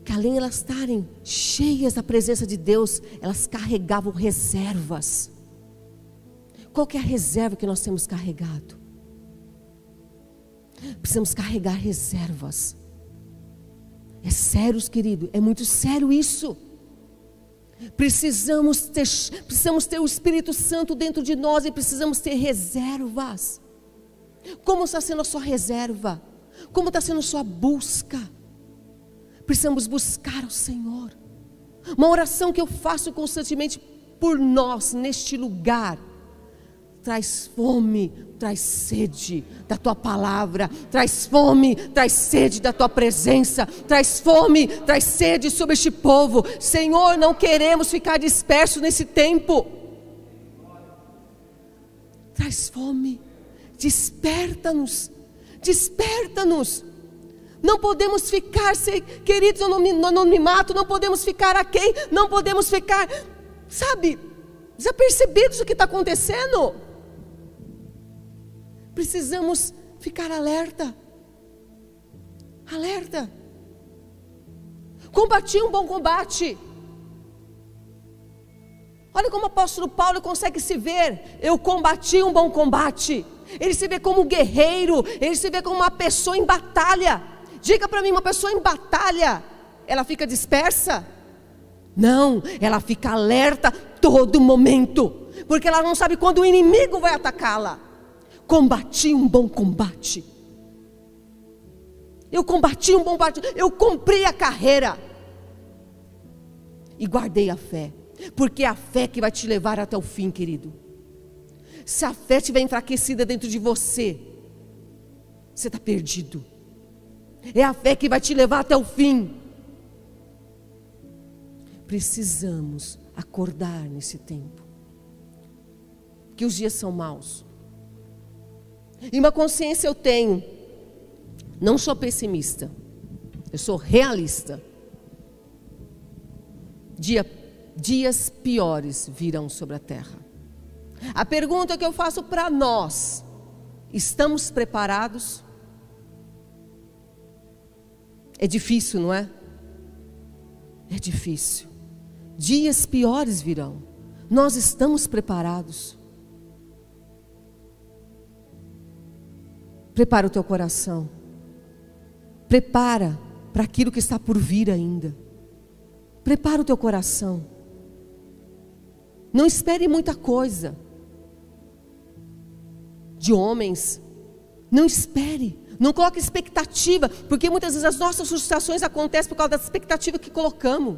que além de elas estarem cheias da presença de Deus, elas carregavam reservas. Qual que é a reserva que nós temos carregado? Precisamos carregar reservas. É sério, querido, é muito sério isso. Precisamos ter o Espírito Santo dentro de nós e precisamos ter reservas. Como está sendo a sua reserva? Como está sendo sua busca? Precisamos buscar o Senhor. Uma oração que eu faço constantemente por nós neste lugar. Traz fome, traz sede da tua palavra, traz fome, traz sede da tua presença, traz fome, traz sede sobre este povo. Senhor, não queremos ficar dispersos nesse tempo. Traz fome, desperta-nos, desperta-nos. Não podemos ficar, queridos, no anonimato, não podemos ficar aquém, não podemos ficar, sabe, desapercebidos do que está acontecendo. Precisamos ficar alerta, alerta. Combati um bom combate. Olha como o apóstolo Paulo consegue se ver. Eu combati um bom combate. Ele se vê como um guerreiro, ele se vê como uma pessoa em batalha. Diga para mim, uma pessoa em batalha, ela fica dispersa? Não, ela fica alerta todo momento, porque ela não sabe quando o inimigo vai atacá-la. Combati um bom combate. Eu combati um bom combate, eu cumpri a carreira e guardei a fé, porque é a fé que vai te levar até o fim, querido. Se a fé estiver enfraquecida dentro de você, você está perdido. É a fé que vai te levar até o fim. Precisamos acordar nesse tempo, que os dias são maus. E uma consciência eu tenho, não sou pessimista, eu sou realista. Dias piores virão sobre a terra. A pergunta que eu faço para nós: estamos preparados? É difícil, não é? É difícil. Dias piores virão. Nós estamos preparados? Prepara o teu coração. Prepara para aquilo que está por vir ainda. Prepara o teu coração. Não espere muita coisa de homens. Não espere. Não coloque expectativa, porque muitas vezes as nossas frustrações acontecem por causa da expectativa que colocamos.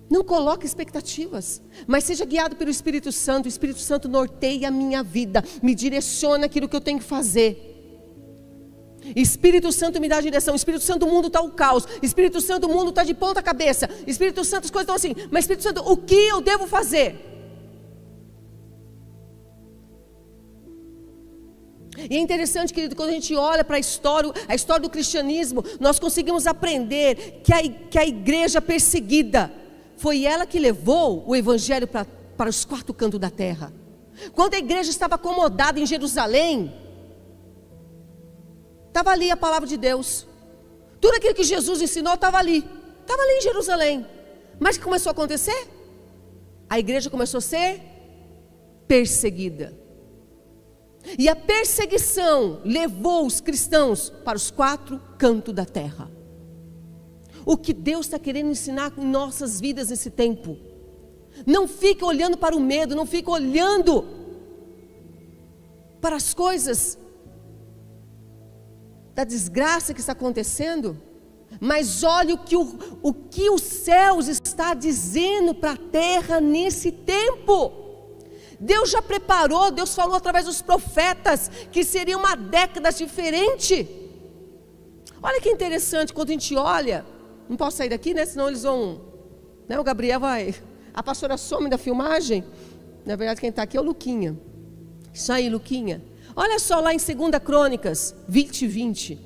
Não coloque expectativas, mas seja guiado pelo Espírito Santo. O Espírito Santo norteia a minha vida, me direciona aquilo que eu tenho que fazer. Espírito Santo me dá a direção. Espírito Santo, o mundo está o caos. Espírito Santo, o mundo está de ponta cabeça. Espírito Santo, as coisas estão assim. Mas Espírito Santo, o que eu devo fazer? E é interessante, querido, quando a gente olha para a história do cristianismo, nós conseguimos aprender que a igreja perseguida, foi ela que levou o evangelho para os quatro cantos da terra. Quando a igreja estava acomodada em Jerusalém, estava ali a palavra de Deus. Tudo aquilo que Jesus ensinou estava ali em Jerusalém. Mas o que começou a acontecer? A igreja começou a ser perseguida. E a perseguição levou os cristãos para os quatro cantos da terra. O que Deus está querendo ensinar em nossas vidas nesse tempo? Não fique olhando para o medo, não fique olhando para as coisas da desgraça que está acontecendo, mas olhe o que os céus está dizendo para a terra nesse tempo. Deus já preparou, Deus falou através dos profetas que seria uma década diferente. Olha que interessante, quando a gente olha, não posso sair daqui, né? Senão eles vão, né? O Gabriel vai, a pastora some da filmagem. Na verdade quem está aqui é o Luquinha. Isso aí, Luquinha. Olha só lá em 2 Crônicas 20:20.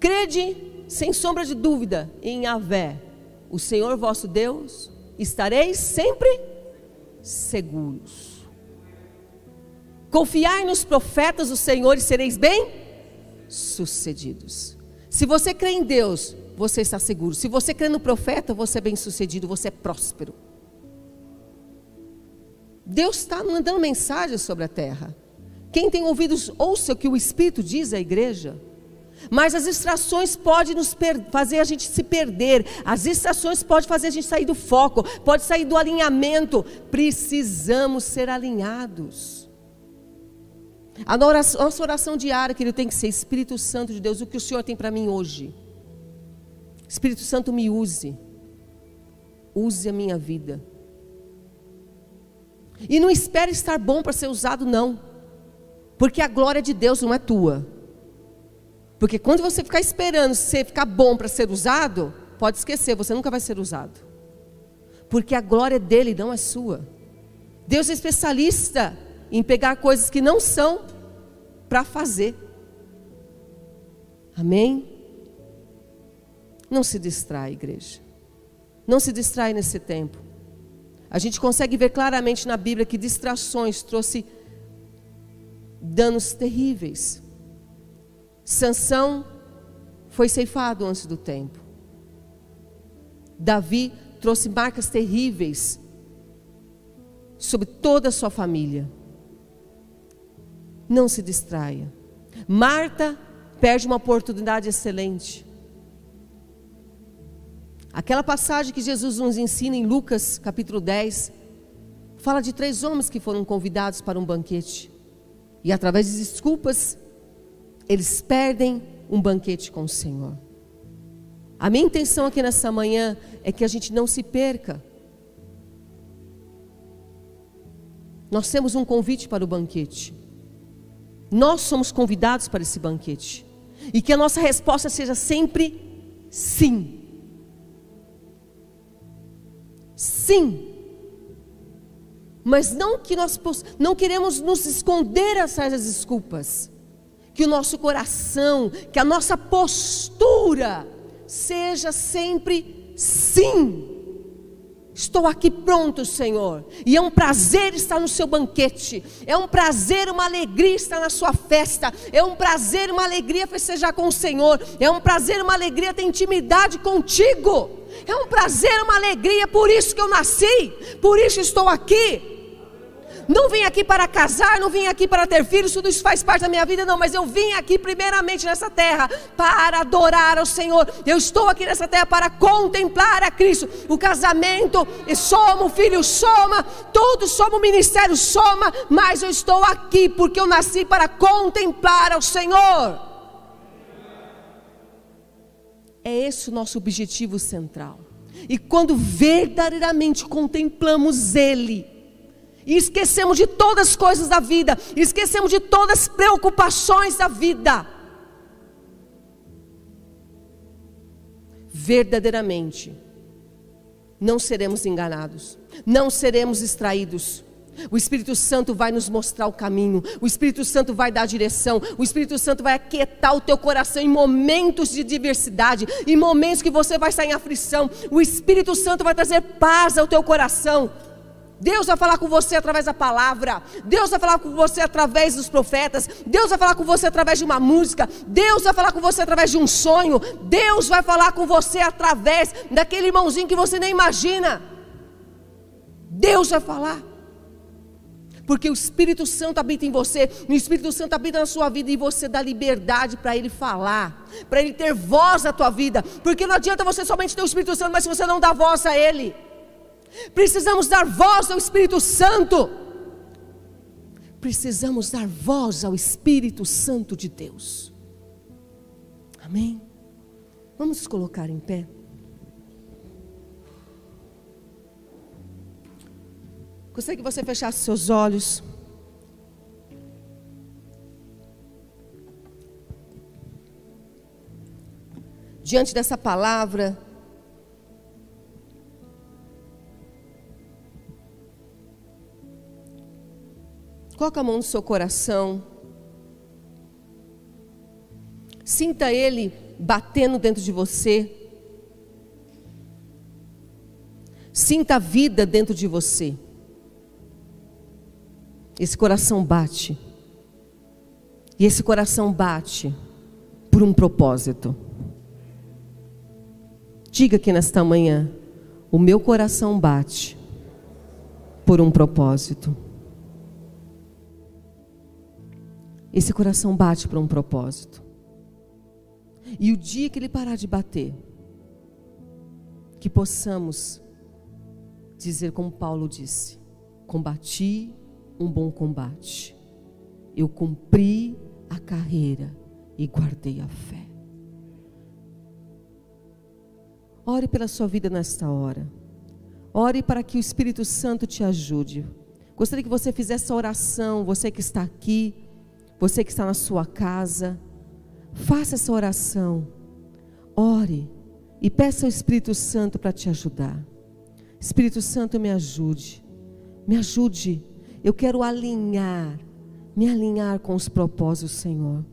Crede sem sombra de dúvida em Yahvé, o Senhor vosso Deus, estareis sempre seguros. Confiai nos profetas do Senhor e sereis bem sucedidos. Se você crê em Deus, você está seguro. Se você crê no profeta, você é bem sucedido, você é próspero. Deus está mandando mensagem sobre a terra. Quem tem ouvidos, ouça o que o Espírito diz à igreja. Mas as distrações podem fazer a gente se perder. As distrações podem fazer a gente sair do foco, pode sair do alinhamento. Precisamos ser alinhados. A nossa oração diária, querido, tem que ser: Espírito Santo de Deus, o que o Senhor tem para mim hoje? Espírito Santo, me use. Use a minha vida. E não espere estar bom para ser usado, não. Porque a glória de Deus não é tua. Porque quando você ficar esperando você ficar bom para ser usado, pode esquecer, você nunca vai ser usado. Porque a glória dele não é sua. Deus é especialista em pegar coisas que não são para fazer. Amém? Não se distrai, igreja. Não se distrai nesse tempo. A gente consegue ver claramente na Bíblia que distrações trouxe danos terríveis. Sansão foi ceifado antes do tempo. Davi trouxe marcas terríveis sobre toda a sua família. Não se distraia. Marta perde uma oportunidade excelente. Aquela passagem que Jesus nos ensina em Lucas capítulo 10, fala de 3 homens que foram convidados para um banquete. E através de desculpas, eles perdem um banquete com o Senhor. A minha intenção aqui nessa manhã é que a gente não se perca. Nós temos um convite para o banquete. Nós somos convidados para esse banquete. E que a nossa resposta seja sempre sim. Sim. Mas não que nós não queremos nos esconder atrás das desculpas. Que o nosso coração, que a nossa postura seja sempre sim. Estou aqui pronto, Senhor. E é um prazer estar no seu banquete. É um prazer, uma alegria estar na sua festa. É um prazer, uma alegria festejar com o Senhor. É um prazer, uma alegria ter intimidade contigo. É um prazer, uma alegria. Por isso que eu nasci. Por isso estou aqui. Não vim aqui para casar, não vim aqui para ter filhos, tudo isso faz parte da minha vida, não. Mas eu vim aqui primeiramente nessa terra para adorar ao Senhor. Eu estou aqui nessa terra para contemplar a Cristo. O casamento soma, o filho soma, tudo soma, o ministério soma. Mas eu estou aqui porque eu nasci para contemplar ao Senhor. É esse o nosso objetivo central. E quando verdadeiramente contemplamos Ele, e esquecemos de todas as coisas da vida, esquecemos de todas as preocupações da vida, verdadeiramente não seremos enganados, não seremos distraídos. O Espírito Santo vai nos mostrar o caminho, o Espírito Santo vai dar a direção, o Espírito Santo vai aquietar o teu coração em momentos de diversidade, em momentos que você vai estar em aflição. O Espírito Santo vai trazer paz ao teu coração. Deus vai falar com você através da palavra. Deus vai falar com você através dos profetas. Deus vai falar com você através de uma música. Deus vai falar com você através de um sonho. Deus vai falar com você através daquele irmãozinho que você nem imagina. Deus vai falar. Porque o Espírito Santo habita em você. O Espírito Santo habita na sua vida. E você dá liberdade para Ele falar, para Ele ter voz na tua vida. Porque não adianta você somente ter o Espírito Santo, mas se você não dá voz a Ele. Precisamos dar voz ao Espírito Santo. Precisamos dar voz ao Espírito Santo de Deus. Amém? Vamos nos colocar em pé. Gostaria que você fechasse seus olhos. Diante dessa palavra, coloca a mão no seu coração. Sinta Ele batendo dentro de você. Sinta a vida dentro de você. Esse coração bate. E esse coração bate por um propósito. Diga aqui nesta manhã: o meu coração bate por um propósito. Esse coração bate para um propósito. E o dia que ele parar de bater, que possamos dizer como Paulo disse: combati um bom combate, eu cumpri a carreira e guardei a fé. Ore pela sua vida nesta hora. Ore para que o Espírito Santo te ajude. Gostaria que você fizesse essa oração, você que está aqui, você que está na sua casa. Faça essa oração. Ore e peça ao Espírito Santo para te ajudar. Espírito Santo, me ajude. Me ajude. Eu quero me alinhar com os propósitos do Senhor.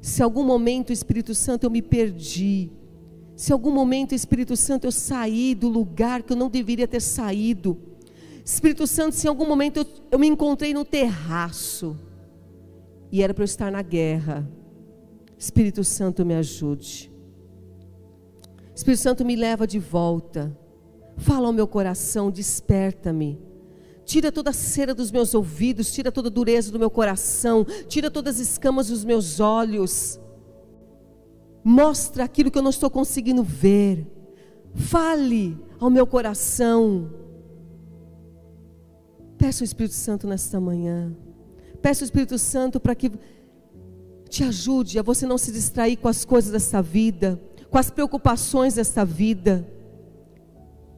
Se em algum momento, Espírito Santo, eu me perdi, se em algum momento, Espírito Santo, eu saí do lugar que eu não deveria ter saído, Espírito Santo, se em algum momento eu me encontrei no terraço e era para eu estar na guerra, Espírito Santo, me ajude. Espírito Santo, me leva de volta. Fala ao meu coração, desperta-me. Tira toda a cera dos meus ouvidos, tira toda a dureza do meu coração, tira todas as escamas dos meus olhos. Mostra aquilo que eu não estou conseguindo ver. Fale ao meu coração. Peça o Espírito Santo nesta manhã. Peça o Espírito Santo para que te ajude a você não se distrair com as coisas desta vida, com as preocupações desta vida,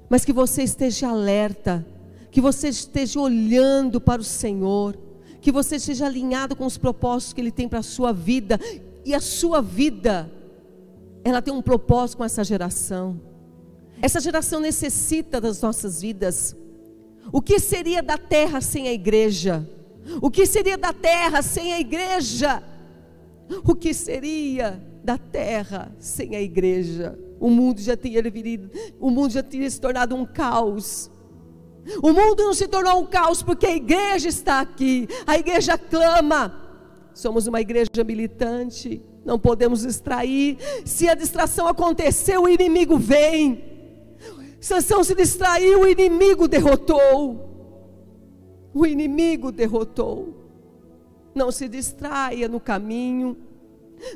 mas que você esteja alerta, que você esteja olhando para o Senhor, que você esteja alinhado com os propósitos que Ele tem para a sua vida. E a sua vida, ela tem um propósito com essa geração. Essa geração necessita das nossas vidas. O que seria da terra sem a igreja? O que seria da terra sem a igreja? O que seria da terra sem a igreja? O mundo já teria se tornado um caos. O mundo não se tornou um caos porque a igreja está aqui. A igreja clama. Somos uma igreja militante. Não podemos distrair. Se a distração acontecer, o inimigo vem. Sansão se distraiu, o inimigo derrotou. O inimigo derrotou. Não se distraia no caminho.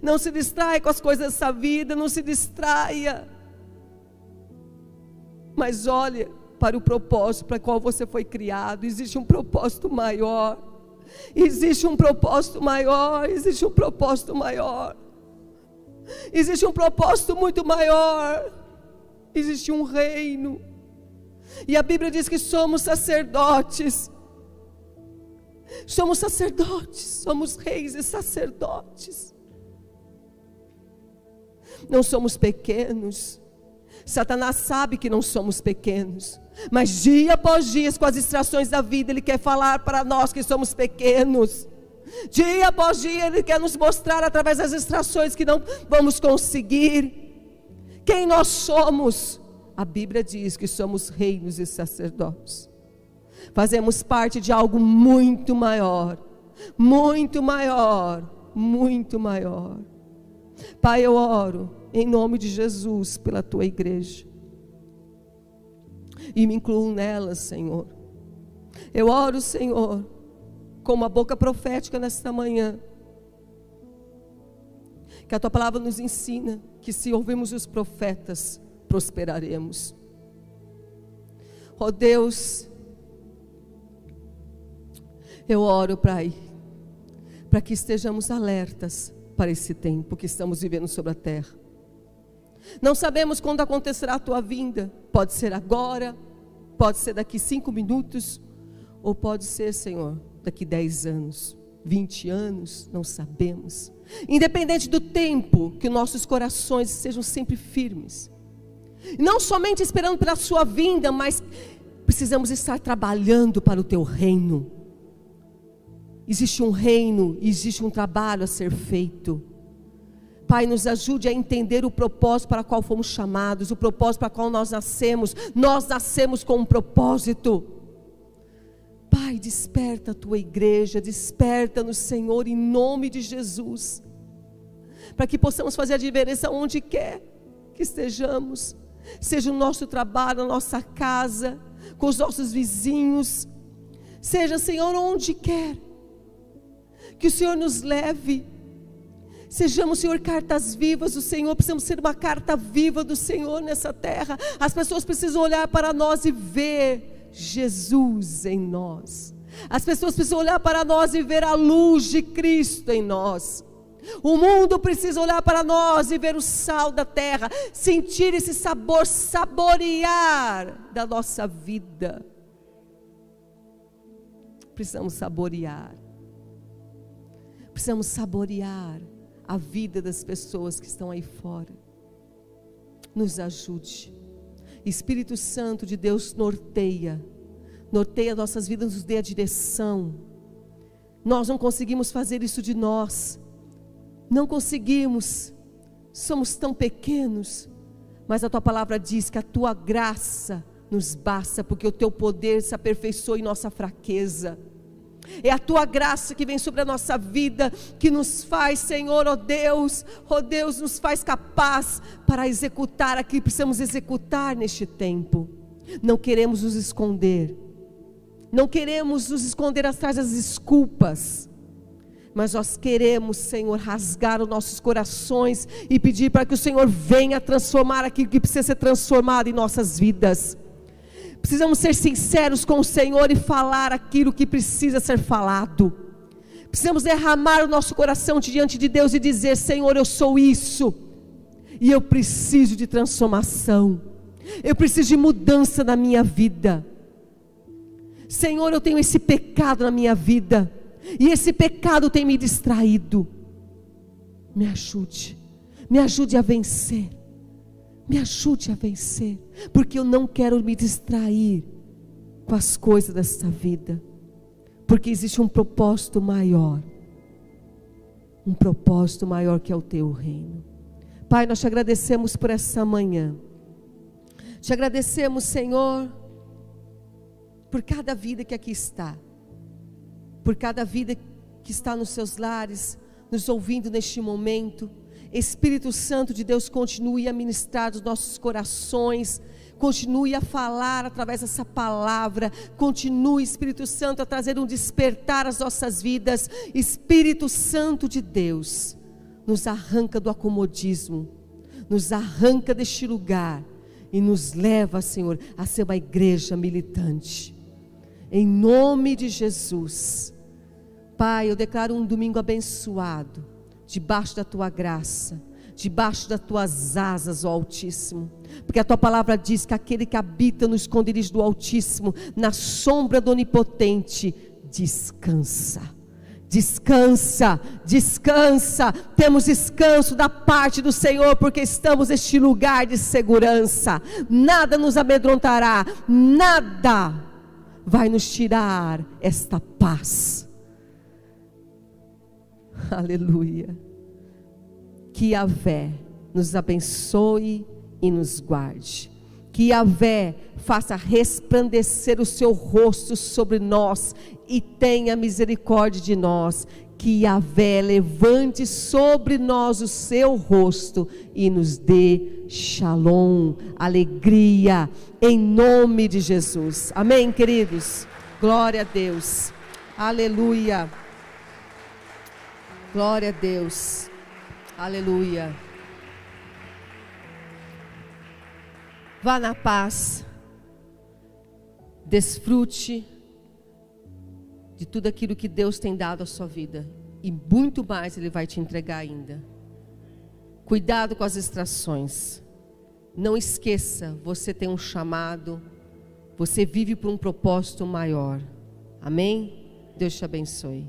Não se distraia com as coisas dessa vida. Não se distraia. Mas olha para o propósito para o qual você foi criado. Existe um propósito maior. Existe um propósito maior. Existe um propósito maior. Existe um propósito muito maior. Existe um reino. E a Bíblia diz que somos sacerdotes. Somos sacerdotes. Somos reis e sacerdotes. Não somos pequenos. Satanás sabe que não somos pequenos, mas dia após dia, com as distrações da vida, ele quer falar para nós que somos pequenos. Dia após dia, ele quer nos mostrar através das distrações que não vamos conseguir quem nós somos. A Bíblia diz que somos reinos e sacerdotes. Fazemos parte de algo muito maior, muito maior, muito maior. Pai, eu oro em nome de Jesus pela tua igreja, e me incluo nela, Senhor. Eu oro, Senhor, com uma boca profética nesta manhã, que a tua palavra nos ensina que se ouvirmos os profetas, prosperaremos. Ó Deus, eu oro, Pai, para que estejamos alertas para esse tempo que estamos vivendo sobre a terra. Não sabemos quando acontecerá a tua vinda. Pode ser agora, pode ser daqui 5 minutos, ou pode ser, Senhor, daqui 10 anos, 20 anos, não sabemos. Independente do tempo, que nossos corações sejam sempre firmes. Não somente esperando pela sua vinda, mas precisamos estar trabalhando para o teu reino. Existe um reino, existe um trabalho a ser feito. Pai, nos ajude a entender o propósito para o qual fomos chamados, o propósito para o qual nós nascemos. Nós nascemos com um propósito. Pai, desperta a tua igreja, desperta-nos, Senhor, em nome de Jesus, para que possamos fazer a diferença onde quer que estejamos, seja no nosso trabalho, na nossa casa, com os nossos vizinhos, seja, Senhor, onde quer que o Senhor nos leve. Sejamos, Senhor, cartas vivas do Senhor. Precisamos ser uma carta viva do Senhor nessa terra. As pessoas precisam olhar para nós e ver Jesus em nós. As pessoas precisam olhar para nós e ver a luz de Cristo em nós. O mundo precisa olhar para nós e ver o sal da terra, sentir esse sabor, saborear da nossa vida. Precisamos saborear. Precisamos saborear a vida das pessoas que estão aí fora. Nos ajude. Espírito Santo de Deus, norteia nossas vidas, nos dê a direção. Nós não conseguimos fazer isso de nós, não conseguimos, somos tão pequenos, mas a tua palavra diz que a tua graça nos basta, porque o teu poder se aperfeiçoa em nossa fraqueza. É a tua graça que vem sobre a nossa vida, que nos faz, Senhor, ó Deus, nos faz capaz para executar aquilo que precisamos executar neste tempo. Não queremos nos esconder, não queremos nos esconder atrás das desculpas, mas nós queremos, Senhor, rasgar os nossos corações e pedir para que o Senhor venha transformar aquilo que precisa ser transformado em nossas vidas. Precisamos ser sinceros com o Senhor e falar aquilo que precisa ser falado. Precisamos derramar o nosso coração diante de Deus e dizer: Senhor, eu sou isso, e eu preciso de transformação, eu preciso de mudança na minha vida. Senhor, eu tenho esse pecado na minha vida, e esse pecado tem me distraído. Me ajude a vencer. Me ajude a vencer, porque eu não quero me distrair com as coisas desta vida, porque existe um propósito maior que é o teu reino. Pai, nós te agradecemos por essa manhã, te agradecemos, Senhor, por cada vida que aqui está, por cada vida que está nos seus lares, nos ouvindo neste momento. Espírito Santo de Deus, continue a ministrar os nossos corações, continue a falar através dessa palavra, continue, Espírito Santo, a trazer um despertar às nossas vidas. Espírito Santo de Deus, nos arranca do acomodismo, nos arranca deste lugar e nos leva, Senhor, a ser uma igreja militante, em nome de Jesus. Pai, eu declaro um domingo abençoado, debaixo da tua graça, debaixo das tuas asas, ó Altíssimo, porque a tua palavra diz que aquele que habita no esconderijo do Altíssimo, na sombra do Onipotente, descansa, descansa, descansa. Temos descanso da parte do Senhor, porque estamos neste lugar de segurança. Nada nos amedrontará, nada vai nos tirar esta paz. Aleluia. Que Yahvé nos abençoe e nos guarde. Que Yahvé faça resplandecer o seu rosto sobre nós e tenha misericórdia de nós. Que Yahvé levante sobre nós o seu rosto e nos dê shalom, alegria, em nome de Jesus. Amém, queridos? Glória a Deus. Aleluia. Glória a Deus, aleluia. Vá na paz, desfrute de tudo aquilo que Deus tem dado à sua vida, e muito mais Ele vai te entregar ainda. Cuidado com as distrações, não esqueça, você tem um chamado, você vive por um propósito maior. Amém? Deus te abençoe.